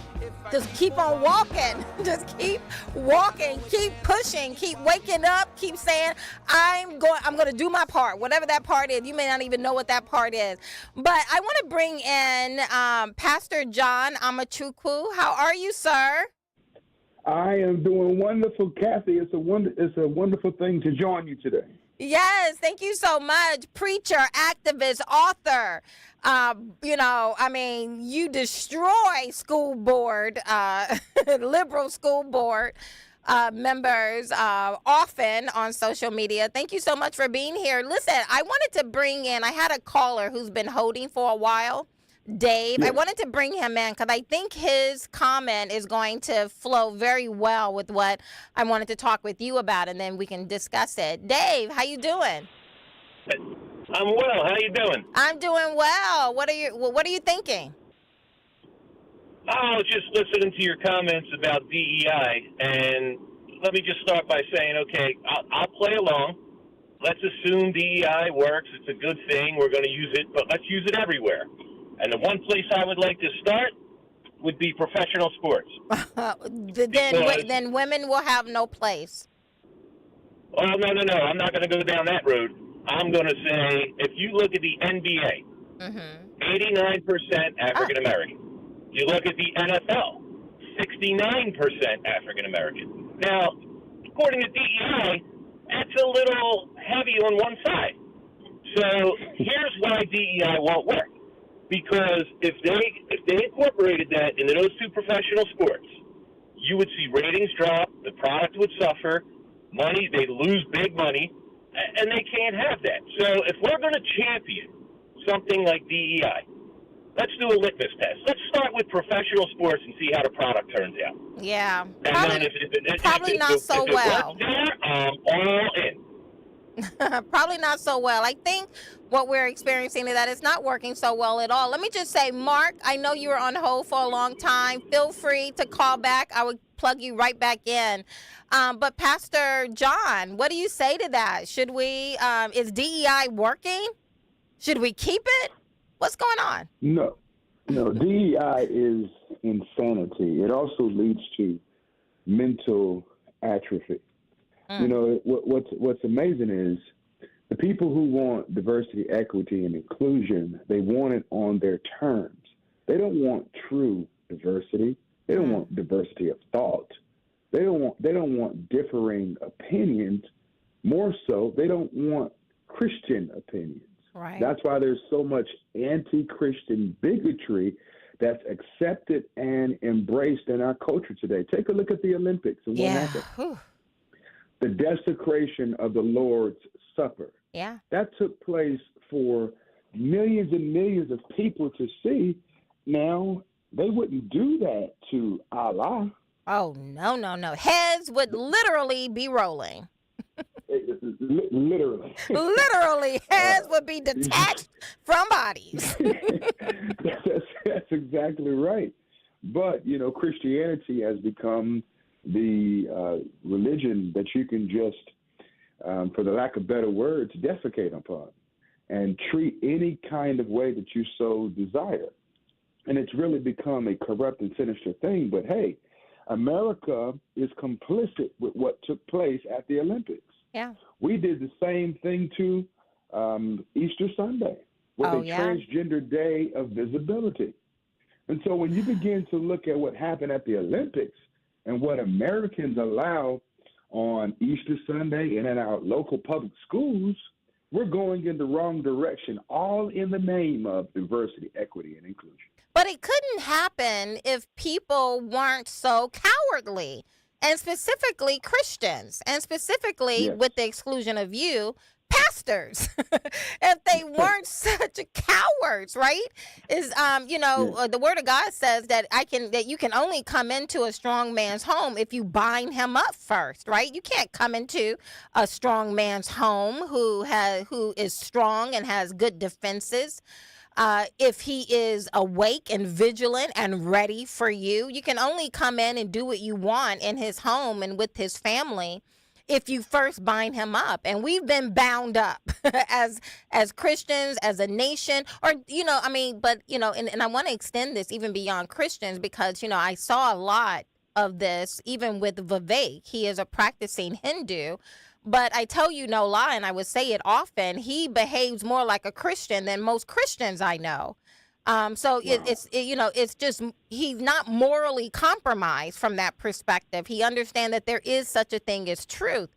Just keep on walking. Just keep walking. Keep pushing. Keep waking up. Keep saying, I'm going to do my part, whatever that part is. You may not even know what that part is. But I want to bring in Pastor John Amachukwu. How are you, sir? I am doing wonderful, Kathy. It's a wonderful thing to join you today. Yes, thank you so much. Preacher, activist, author. You destroy school board, liberal school board members often on social media. Thank you so much for being here. Listen, I wanted to bring in, I had a caller who's been holding for a while, Dave. Yes. I wanted to bring him in because I think his comment is going to flow very well with what I wanted to talk with you about, and then we can discuss it. Dave, how you doing? I'm well. How you doing? I'm doing well. What are you thinking? Oh, just listening to your comments about DEI, and let me just start by saying, okay, I'll play along. Let's assume DEI works. It's a good thing. We're going to use it, but let's use it everywhere. And the one place I would like to start would be professional sports. Then women will have no place. Oh, no. I'm not going to go down that road. I'm going to say, if you look at the NBA, 89% African American. You look at the NFL, 69% African American. Now, according to DEI, that's a little heavy on one side. So here's why DEI won't work. Because if they incorporated that into those two professional sports, you would see ratings drop, the product would suffer, money, they'd lose big money, and they can't have that. So if we're going to champion something like DEI, let's do a litmus test. Let's start with professional sports and see how the product turns out. Yeah. And Probably not so well. I'm all in. Probably not so well. I think what we're experiencing is that it's not working so well at all. Let me just say, Mark, I know you were on hold for a long time. Feel free to call back. I would plug you right back in. But Pastor John, what do you say to that? Should we, is DEI working? Should we keep it? What's going on? No, DEI is insanity. It also leads to mental atrophy. You know, what's amazing is the people who want diversity, equity, and inclusion, they want it on their terms. They don't want true diversity. They don't want diversity of thought. They don't want differing opinions. More so, they don't want Christian opinions. Right. That's why there's so much anti-Christian bigotry that's accepted and embraced in our culture today. Take a look at the Olympics and what happened. Whew. The desecration of the Lord's Supper. Yeah. That took place for millions and millions of people to see. Now, they wouldn't do that to Allah. Oh, no. Heads would literally be rolling. Literally. Literally, heads would be detached from bodies. That's exactly right. But, you know, Christianity has become the religion that you can just, for the lack of better words, defecate upon and treat any kind of way that you so desire. And it's really become a corrupt and sinister thing. But, hey, America is complicit with what took place at the Olympics. Yeah. We did the same thing to Easter Sunday with a transgender day of visibility. And so when you begin to look at what happened at the Olympics and what Americans allow on Easter Sunday and in our local public schools, we're going in the wrong direction, all in the name of diversity, equity, and inclusion. But it couldn't happen if people weren't so cowardly, and specifically Christians, and specifically, with the exclusion of you, pastors. If they weren't such cowards, right? Is the Word of God says that you can only come into a strong man's home if you bind him up first, right? You can't come into a strong man's home who is strong and has good defenses. If he is awake and vigilant and ready for you, you can only come in and do what you want in his home and with his family if you first bind him up. And we've been bound up as Christians, as a nation, and I want to extend this even beyond Christians because, I saw a lot of this even with Vivek. He is a practicing Hindu. But I tell you no lie, and I would say it often, he behaves more like a Christian than most Christians I know. It's just he's not morally compromised from that perspective. He understands that there is such a thing as truth.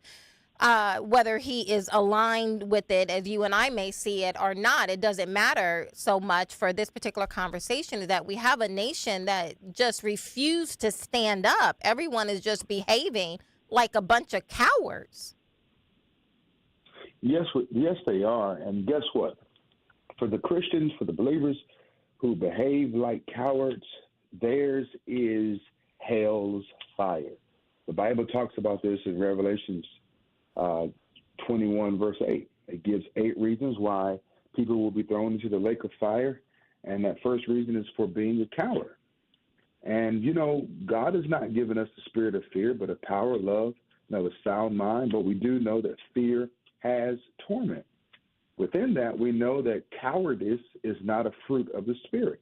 Whether he is aligned with it as you and I may see it or not, it doesn't matter so much for this particular conversation, is that we have a nation that just refused to stand up. Everyone is just behaving like a bunch of cowards. Yes, they are. And guess what? For the Christians, for the believers who behave like cowards, theirs is hell's fire. The Bible talks about this in Revelations 21, verse 8. It gives 8 reasons why people will be thrown into the lake of fire. And that first reason is for being a coward. And, God has not given us the spirit of fear, but of power, love, of a sound mind, but we do know that fear has torment. Within that, we know that cowardice is not a fruit of the Spirit.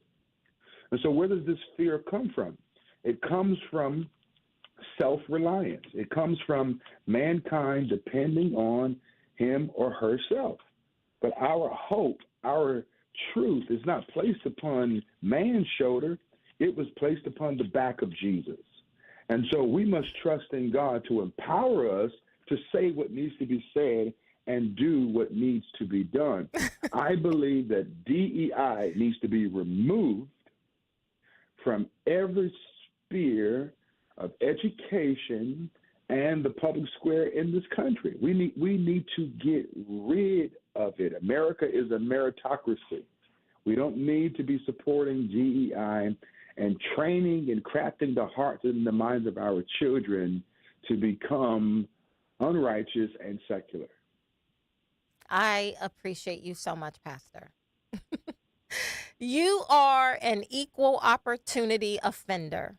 And so where does this fear come from? It comes from self-reliance. It comes from mankind depending on him or herself. But our hope, our truth is not placed upon man's shoulder. It was placed upon the back of Jesus. And so we must trust in God to empower us to say what needs to be said and do what needs to be done. I believe that DEI needs to be removed from every sphere of education and the public square in this country. We need to get rid of it. America is a meritocracy. We don't need to be supporting DEI and training and crafting the hearts and the minds of our children to become unrighteous and secular. I appreciate you so much, Pastor. You are an equal opportunity offender.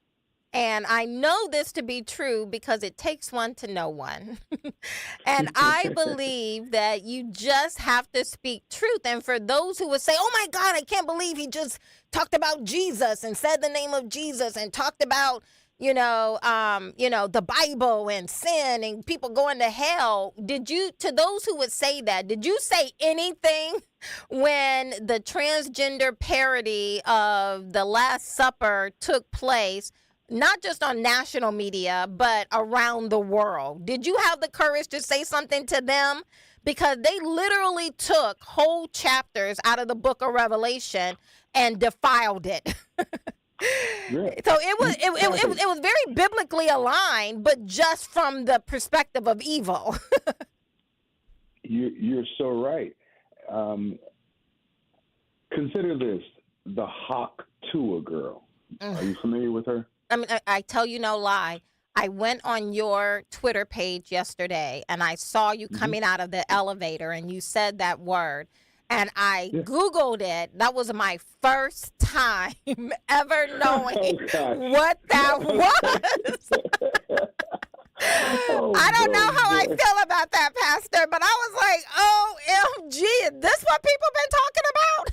And I know this to be true because it takes one to know one. And I believe that you just have to speak truth. And for those who would say, oh my God, I can't believe he just talked about Jesus and said the name of Jesus and talked about, the Bible and sin and people going to hell. To those who would say that, did you say anything when the transgender parody of the Last Supper took place? Not just on national media, but around the world. Did you have the courage to say something to them? Because they literally took whole chapters out of the book of Revelation and defiled it. Yeah. So it was very biblically aligned, but just from the perspective of evil. You're so right. Consider this, the Hawk Tua girl. Are you familiar with her? I mean, I tell you no lie. I went on your Twitter page yesterday and I saw you coming out of the elevator and you said that word. And I Googled it. That was my first time ever knowing what that was. I don't know how I feel about that, Pastor, but I was like, OMG, is this what people been talking about?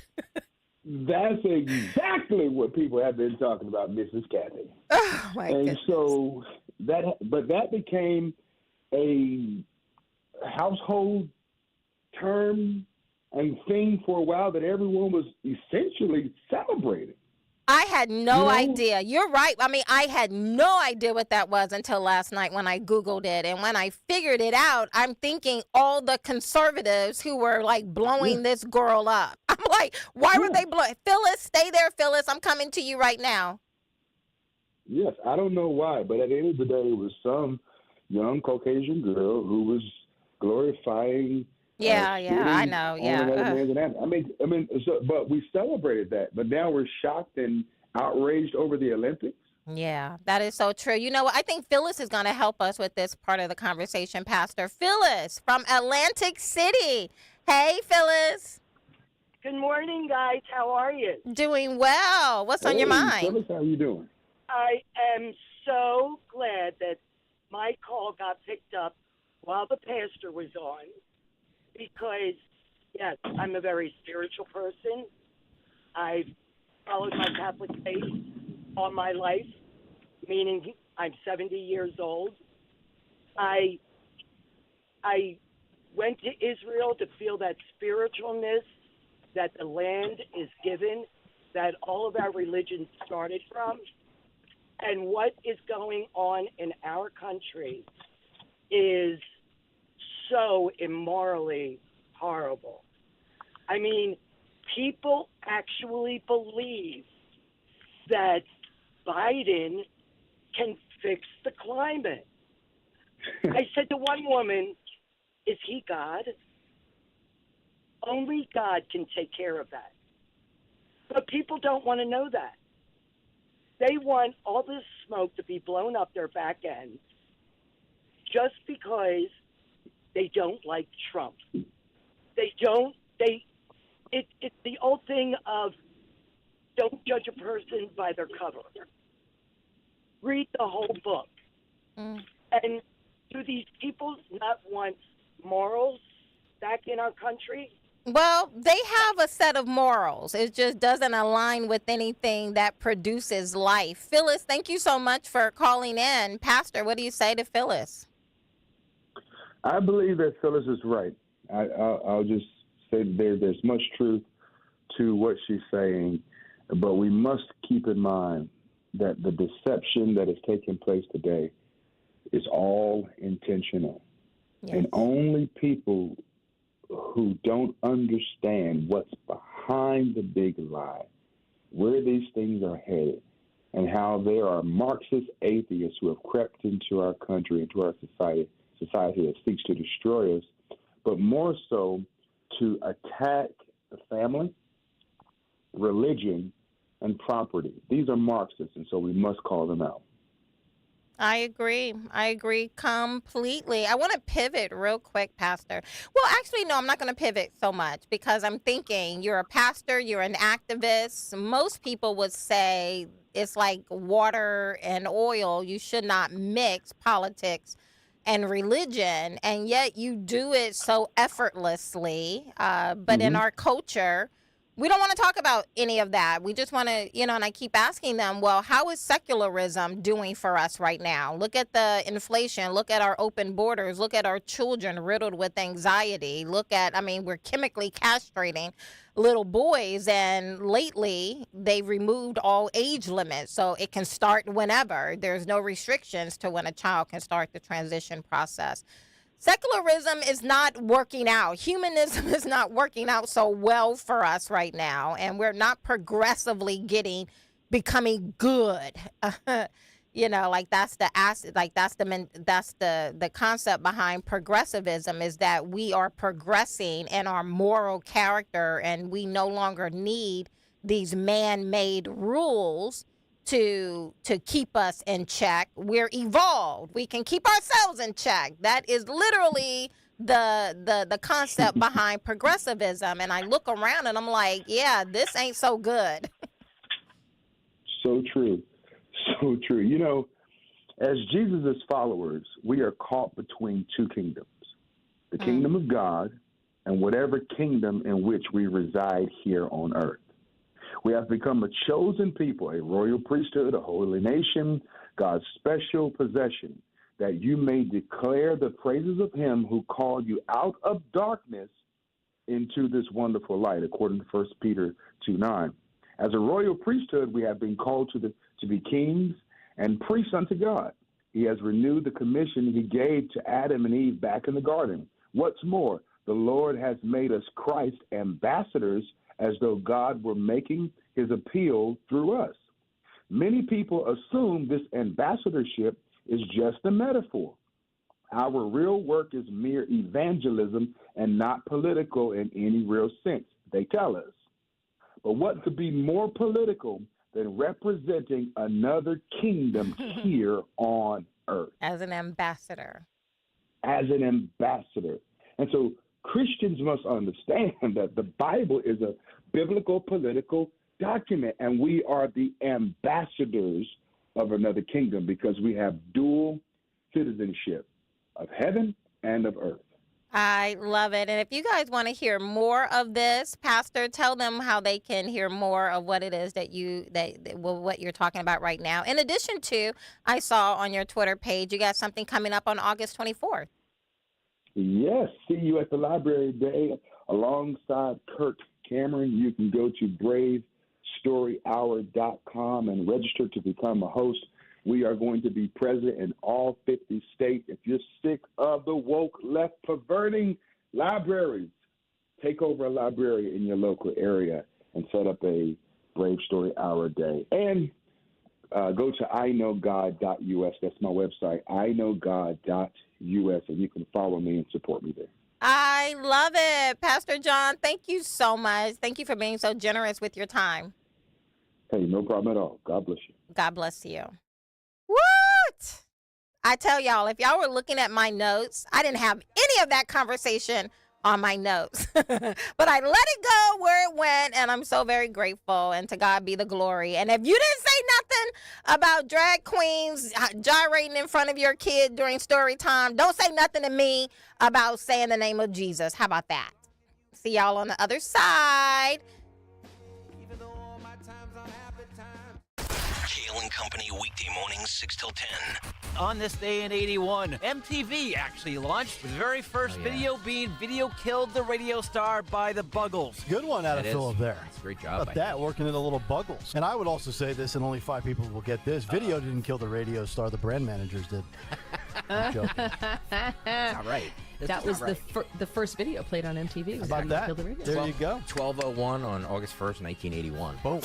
That's exactly what people have been talking about, Mrs. Kathy. Oh, my goodness. So that became a household term and thing for a while that everyone was essentially celebrating. I had no idea. You're right. I mean, I had no idea what that was until last night when I Googled it. And when I figured it out, I'm thinking all the conservatives who were like blowing this girl up. I'm like, why were they blowing? Phyllis, stay there, Phyllis. I'm coming to you right now. Yes, I don't know why, but at the end of the day, it was some young Caucasian girl who was glorifying. I know. But we celebrated that. But now we're shocked and outraged over the Olympics. Yeah, that is so true. You know what? I think Phyllis is going to help us with this part of the conversation, Pastor. Phyllis from Atlantic City. Hey, Phyllis. Good morning, guys. How are you? Doing well. What's on your mind? Phyllis, how are you doing? I am so glad that my call got picked up while the pastor was on. Because, yes, I'm a very spiritual person. I've followed my Catholic faith all my life, meaning I'm 70 years old. I went to Israel to feel that spiritualness that the land is given, that all of our religions started from. And what is going on in our country is so immorally horrible. I mean, people actually believe that Biden can fix the climate. I said to one woman, is he God? Only God can take care of that. But people don't want to know that. They want all this smoke to be blown up their back end just because they don't like Trump. It's the old thing of don't judge a person by their cover. Read the whole book. And Do these people not want morals back in our country? Well, they have a set of morals. It just doesn't align with anything that produces life. Phyllis, thank you so much for calling in. Pastor, what do you say to Phyllis? I believe that Phyllis is right. I'll just say there's much truth to what she's saying, but we must keep in mind that the deception that is taking place today is all intentional. Yes. And only people who don't understand what's behind the big lie, where these things are headed, and how there are Marxist atheists who have crept into our country, into our society that seeks to destroy us, but more so to attack the family, religion, and property. These are Marxists, and so we must call them out. I agree. I agree completely. I want to pivot real quick, Pastor. Well, actually, no, I'm not going to pivot so much because I'm thinking you're a pastor, you're an activist. Most people would say it's like water and oil. You should not mix politics and religion, and yet you do it so effortlessly. But in our culture, we don't want to talk about any of that. We just want to, and I keep asking them, well, how is secularism doing for us right now? Look at the inflation. Look at our open borders. Look at our children riddled with anxiety. We're chemically castrating little boys. And lately, they removed all age limits. So it can start whenever. There's no restrictions to when a child can start the transition process. Secularism is not working out. Humanism is not working out so well for us right now, and we're not progressively becoming good. That's the concept behind progressivism, is that we are progressing in our moral character, and we no longer need these man-made rules to keep us in check. We're evolved. We can keep ourselves in check. That is literally the concept behind progressivism. And I look around and I'm like, yeah, this ain't so good. So true. So true. As Jesus' followers, we are caught between two kingdoms, the kingdom of God and whatever kingdom in which we reside here on earth. We have become a chosen people, a royal priesthood, a holy nation, God's special possession, that you may declare the praises of him who called you out of darkness into this wonderful light, according to 1 Peter 2:9. As a royal priesthood, we have been called to be kings and priests unto God. He has renewed the commission he gave to Adam and Eve back in the garden. What's more, the Lord has made us Christ ambassadors, as though God were making his appeal through us. Many people assume this ambassadorship is just a metaphor. Our real work is mere evangelism and not political in any real sense, they tell us. But what could be more political than representing another kingdom here on earth? As an ambassador. As an ambassador. And so Christians must understand that the Bible is a biblical political document, and we are the ambassadors of another kingdom because we have dual citizenship of heaven and of earth. I love it. And if you guys want to hear more of this, Pastor, tell them how they can hear more of what it is what you're talking about right now. In addition to, I saw on your Twitter page, you got something coming up on August 24th. Yes, see you at the Library Day alongside Kirk Cameron. You can go to bravestoryhour.com and register to become a host. We are going to be present in all 50 states. If you're sick of the woke, left perverting libraries, take over a library in your local area and set up a Brave Story Hour Day. And go to iknowgod.us. That's my website, iknowgod.us, and you can follow me and support me there. I love it. Pastor John, thank you so much. Thank you for being so generous with your time. Hey, no problem at all. God bless you. God bless you. What? I tell y'all, if y'all were looking at my notes, I didn't have any of that conversation on my notes. But I let it go where it went, and I'm so very grateful, and to God be the glory. And if you didn't say nothing about drag queens gyrating in front of your kid during story time, don't say nothing to me about saying the name of Jesus. How about that? See y'all on the other side. Kale and Company weekday mornings 6 till 10. On this day in 81, MTV actually launched with the very first video being Video Killed the Radio Star by the Buggles. Good one out of That is. Philip there. That's a great job. About that, working in the little Buggles. And I would also say this, and only 5 people will get this. Video didn't kill the radio star, the brand managers did. I'm joking. All right. That was the first video played on MTV. Was About that. Kill the Radio. There you go. 12:01 on August 1st, 1981. Boom.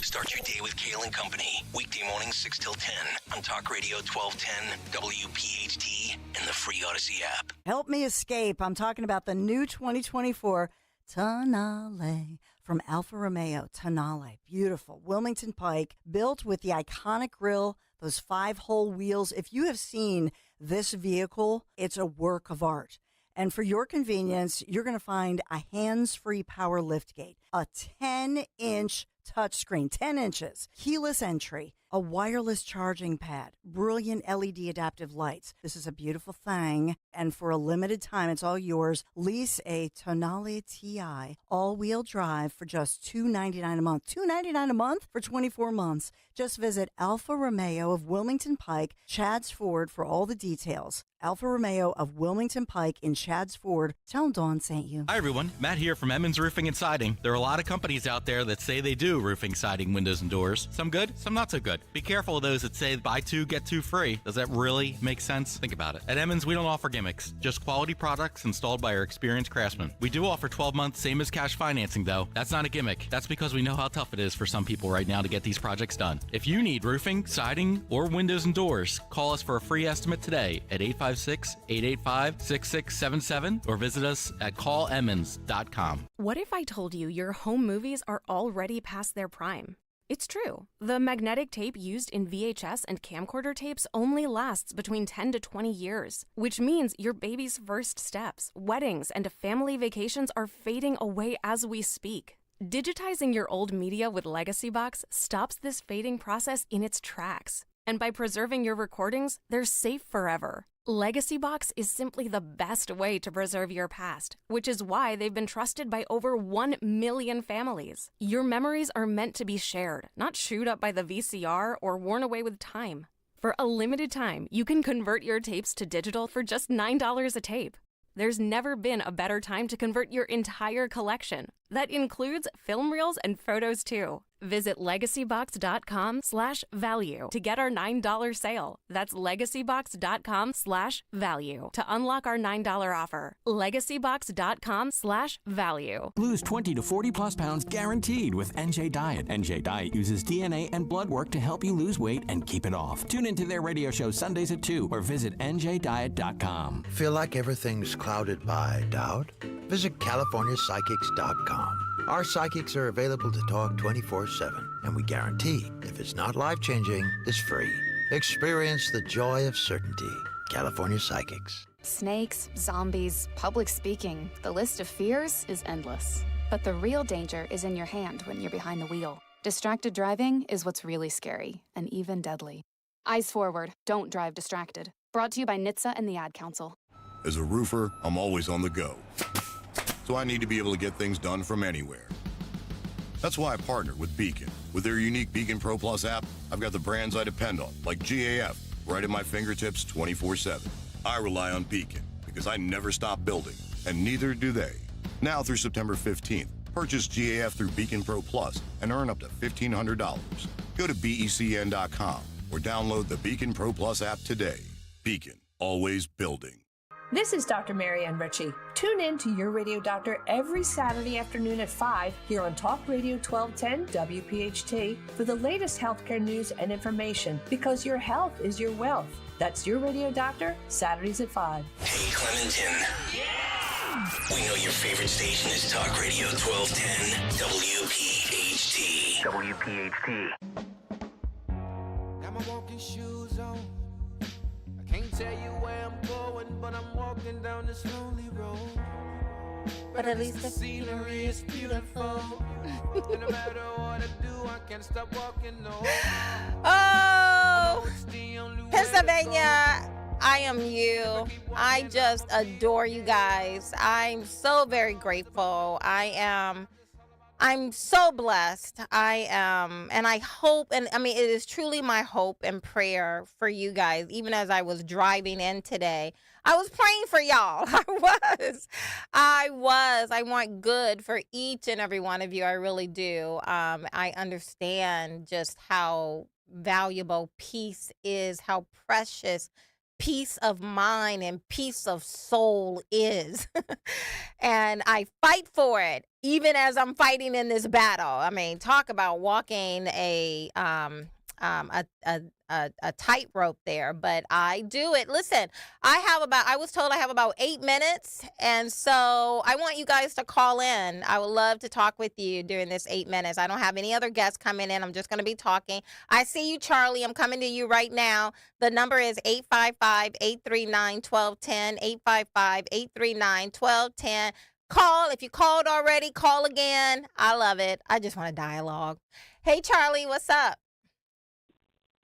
Start your day with Kale and Company. Weekday mornings 6 till 10 on Talk Radio 1210, WPHT, and the free Odyssey app. Help me escape. I'm talking about the new 2024 Tonale from Alfa Romeo. Tonale. Beautiful. Wilmington Pike, built with the iconic grille, those 5-hole wheels. If you have seen this vehicle, it's a work of art. And for your convenience, you're going to find a hands-free power liftgate, a 10-inch touchscreen, 10 inches, keyless entry, a wireless charging pad, brilliant LED adaptive lights. This is a beautiful thing. And for a limited time, it's all yours. Lease a Tonale TI all-wheel drive for just $299 a month. $299 a month for 24 months. Just visit Alfa Romeo of Wilmington Pike, Chadds Ford for all the details. Alfa Romeo of Wilmington Pike in Chadds Ford. Tell them Dawn sent you. Hi, everyone. Matt here from Emmons Roofing and Siding. There are a lot of companies out there that say they do roofing, siding, windows, and doors. Some good, some not so good. Be careful of those that say buy 2, get 2 free. Does that really make sense? Think about it. At Emmons, we don't offer gimmicks, just quality products installed by our experienced craftsmen. We do offer 12 months, same as cash financing, though. That's not a gimmick. That's because we know how tough it is for some people right now to get these projects done. If you need roofing, siding, or windows and doors, call us for a free estimate today at 856-885-6677 or visit us at callemmons.com. What if I told you your home movies are already past their prime? It's true. The magnetic tape used in VHS and camcorder tapes only lasts between 10 to 20 years, which means your baby's first steps, weddings, and family vacations are fading away as we speak. Digitizing your old media with Legacy Box stops this fading process in its tracks. And by preserving your recordings, they're safe forever. Legacy Box is simply the best way to preserve your past, which is why they've been trusted by over 1 million families. Your memories are meant to be shared, not chewed up by the VCR or worn away with time. For a limited time, you can convert your tapes to digital for just $9 a tape. There's never been a better time to convert your entire collection. That includes film reels and photos too. Visit legacybox.com/value to get our $9 sale. That's legacybox.com/value to unlock our $9 offer. Legacybox.com/value. Lose 20 to 40 plus pounds guaranteed with NJ Diet. NJ Diet uses DNA and blood work to help you lose weight and keep it off. Tune into their radio show Sundays at 2 or visit njdiet.com. Feel like everything's clouded by doubt? Visit CaliforniaPsychics.com. Our psychics are available to talk 24/7, and we guarantee if it's not life-changing, it's free. Experience the joy of certainty. California Psychics. Snakes, zombies, public speaking. The list of fears is endless. But the real danger is in your hand when you're behind the wheel. Distracted driving is what's really scary and even deadly. Eyes forward. Don't drive distracted. Brought to you by NHTSA and the Ad Council. As a roofer, I'm always on the go. So I need to be able to get things done from anywhere. That's why I partnered with Beacon. With their unique Beacon Pro Plus app, I've got the brands I depend on, like GAF, right at my fingertips 24/7. I rely on Beacon because I never stop building, and neither do they. Now through September 15th, purchase GAF through Beacon Pro Plus and earn up to $1,500. Go to BECN.com or download the Beacon Pro Plus app today. Beacon, always building. This is Dr. Marianne Ritchie. Tune in to Your Radio Doctor every Saturday afternoon at 5 here on Talk Radio 1210 WPHT for the latest healthcare news and information, because your health is your wealth. That's Your Radio Doctor, Saturdays at 5. Hey, Clementon. Yeah! We know your favorite station is Talk Radio 1210 WPHT. WPHT. Got my walking shoes on. Can't tell you where I'm going, but I'm walking down this lonely road. but at least the scenery is beautiful. And no matter what I do, I can't stop walking. No. Oh, Pennsylvania, I am you. I just adore you guys. I'm so very grateful. I'm so blessed. I am, and I hope, and I mean, it is truly my hope and prayer for you guys. Even as I was driving in today, I was praying for y'all. I want good for each and every one of you. I really do. I understand just how valuable peace is, how precious peace of mind and peace of soul is. And I fight for it, even as I'm fighting in this battle. I mean, talk about walking a tightrope there, but I do it. Listen, I was told I have about 8 minutes, and so I want you guys to call in. I would love to talk with you during this 8 minutes. I don't have any other guests coming in. I'm just going to be talking. I see you, Charlie. I'm coming to you right now. The number is 855-839-1210, 855-839-1210. Call. If you called already, call again. I love it. I just want a dialogue. Hey, Charlie, what's up?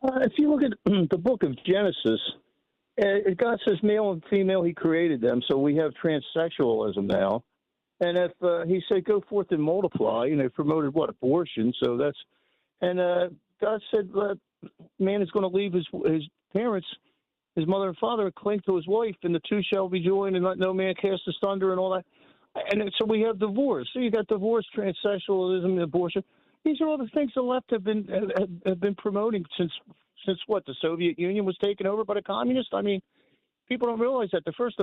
If you look at the book of Genesis, God says male and female, he created them. So we have transsexualism now. And if he said, go forth and multiply, promoted abortion. So that's, and God said, man is going to leave his parents, his mother and father, and cling to his wife, and the two shall be joined, and let no man cast asunder, and all that. And so we have divorce. So you got divorce, transsexualism, abortion. These are all the things the left have been promoting since what, the Soviet Union was taken over by the communists. I mean, people don't realize that the first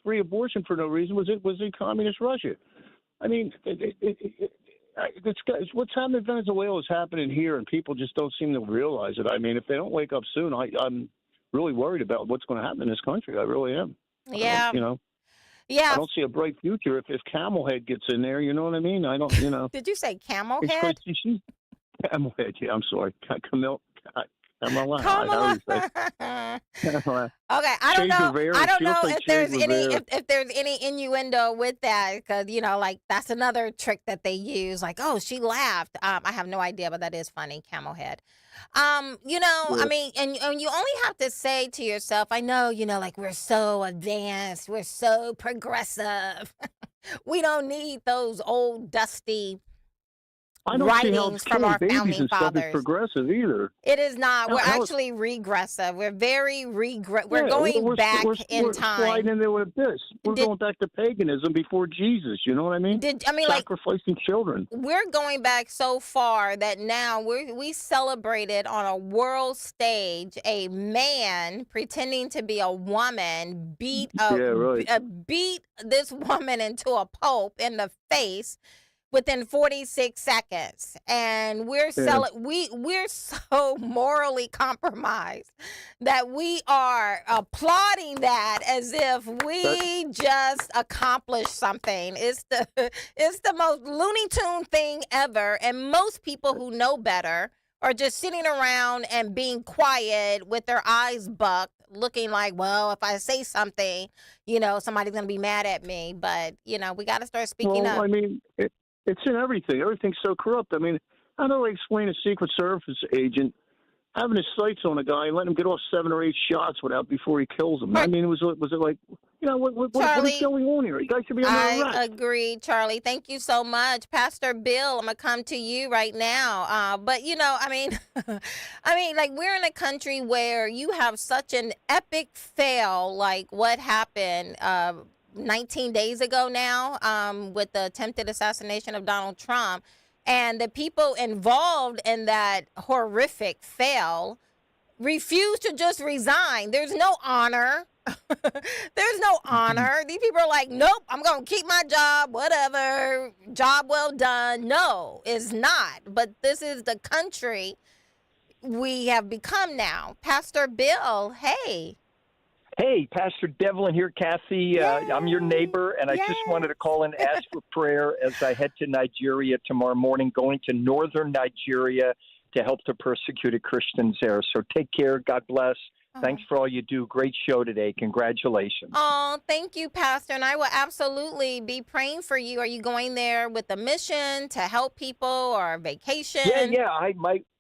free abortion for no reason, was in communist Russia. I mean, what's happening in Venezuela is happening here, and people just don't seem to realize it. I mean, if they don't wake up soon, I'm really worried about what's going to happen in this country. I really am. Yeah. I don't see a bright future if Camelhead gets in there. You know what I mean? I don't. Did you say Camelhead? Camelhead. Yeah, I'm sorry. Camilla. Okay, I don't know. I don't know if there's any innuendo with that, because that's another trick that they use. Like, oh, she laughed. I have no idea, but that is funny. Camelhead. I mean, and you only have to say to yourself, I know, we're so advanced, we're so progressive. We don't need those old dusty writings from our founding fathers. Is progressive either. It is not. We're actually regressive. We're very We're going back in time. We're sliding in there with this. We're going back to paganism before Jesus. You know what I mean? Sacrificing children. We're going back so far that now we celebrated on a world stage a man pretending to be a woman beat this woman into a pope in the face within 46 seconds, and we're so morally compromised that we are applauding that as if we just accomplished something. It's the most Looney Tune thing ever, and most people who know better are just sitting around and being quiet with their eyes bucked, looking like, well, if I say something, somebody's gonna be mad at me. But we got to start speaking up. I mean, it's in everything. Everything's so corrupt. I mean, how do I explain a Secret Service agent having his sights on a guy and letting him get off 7 or 8 shots before he kills him? I mean, was it like, what is going on here? You guys should be on the arrest. I agree, Charlie. Thank you so much. Pastor Bill, I'm going to come to you right now. But, I mean, we're in a country where you have such an epic fail, like what happened 19 days ago now with the attempted assassination of Donald Trump, and the people involved in that horrific fail refuse to just resign. There's no honor. There's no honor. These people are like, nope, I'm going to keep my job, whatever, job well done. No, it's not. But this is the country we have become now. Pastor Bill, hey. Hey, Pastor Devlin here, Kathy. I'm your neighbor, and I just wanted to call and ask for prayer as I head to Nigeria tomorrow morning, going to northern Nigeria to help the persecuted Christians there. So take care. God bless. Thanks for all you do. Great show today. Congratulations. Oh, thank you, Pastor. And I will absolutely be praying for you. Are you going there with a mission to help people or a vacation? Yeah.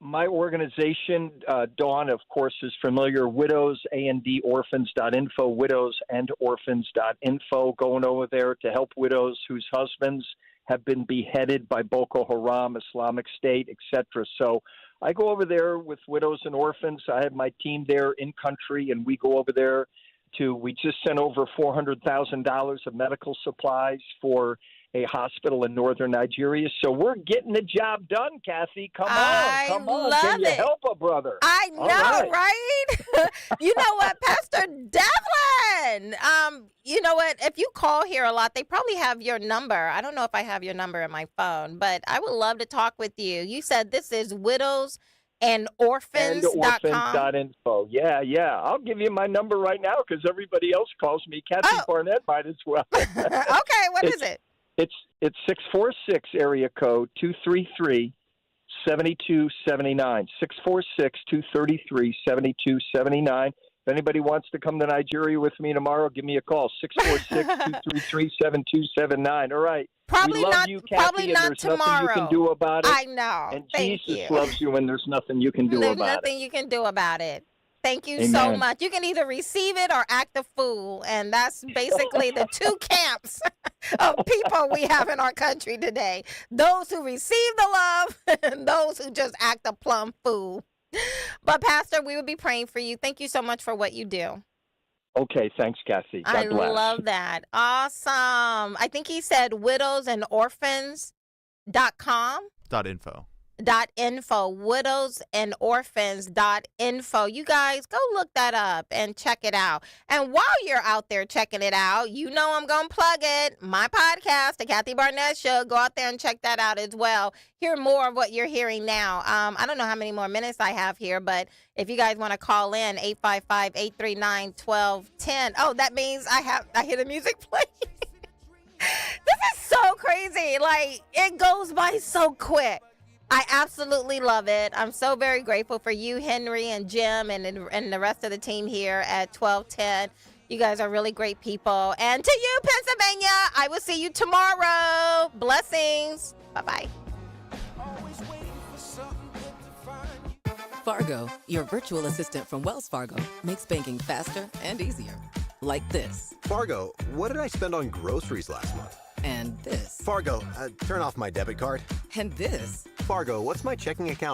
My organization, Dawn, of course, is familiar. Widows, andorphans.info, widowsandorphans.info, going over there to help widows whose husbands have been beheaded by Boko Haram, Islamic State, etc. So I go over there with widows and orphans. I have my team there in country, and we go over there we just sent over $400,000 of medical supplies for a hospital in northern Nigeria. So we're getting the job done, Kathy. Come on. Can you help a brother? I know, right? You know what, Pastor Devlin? You know what? If you call here a lot, they probably have your number. I don't know if I have your number in my phone, but I would love to talk with you. You said this is widowsandorphans.com. Info. Yeah. I'll give you my number right now because everybody else calls me. Kathy Barnette might as well. Okay, what is it? It's 646 area code 233-7279. 646-233-7279. If anybody wants to come to Nigeria with me tomorrow, give me a call. 646-233-7279. All right. Probably we love not. You, Kathy, probably and not there's tomorrow. Nothing you can do about it. I know. And Thank Jesus you. loves you, and there's nothing you can do There's about it. nothing you can do about it. Thank you Amen. so much. You can either receive it or act a fool. And that's basically the two camps of people we have in our country today. Those who receive the love and those who just act a plumb fool. But, Pastor, we will be praying for you. Thank you so much for what you do. Okay, thanks, Cassie. God bless. I love that. Awesome. I think he said widowsandorphans.com. .info. Widowsandorphans.info. You guys go look that up and check it out. And while you're out there checking it out, you know I'm going to plug it. My podcast, The Kathy Barnette Show. Go out there and check that out as well. Hear more of what you're hearing now. I don't know how many more minutes I have here, but if you guys want to call in, 855-839-1210. Oh, that means I hear the music playing. This is so crazy. Like, it goes by so quick. I absolutely love it. I'm so very grateful for you, Henry, and Jim, and the rest of the team here at 1210. You guys are really great people. And to you, Pennsylvania, I will see you tomorrow. Blessings. Bye-bye. Fargo, your virtual assistant from Wells Fargo, makes banking faster and easier. Like this. Fargo, what did I spend on groceries last month? And this. Fargo, turn off my debit card. And this. Fargo, what's my checking account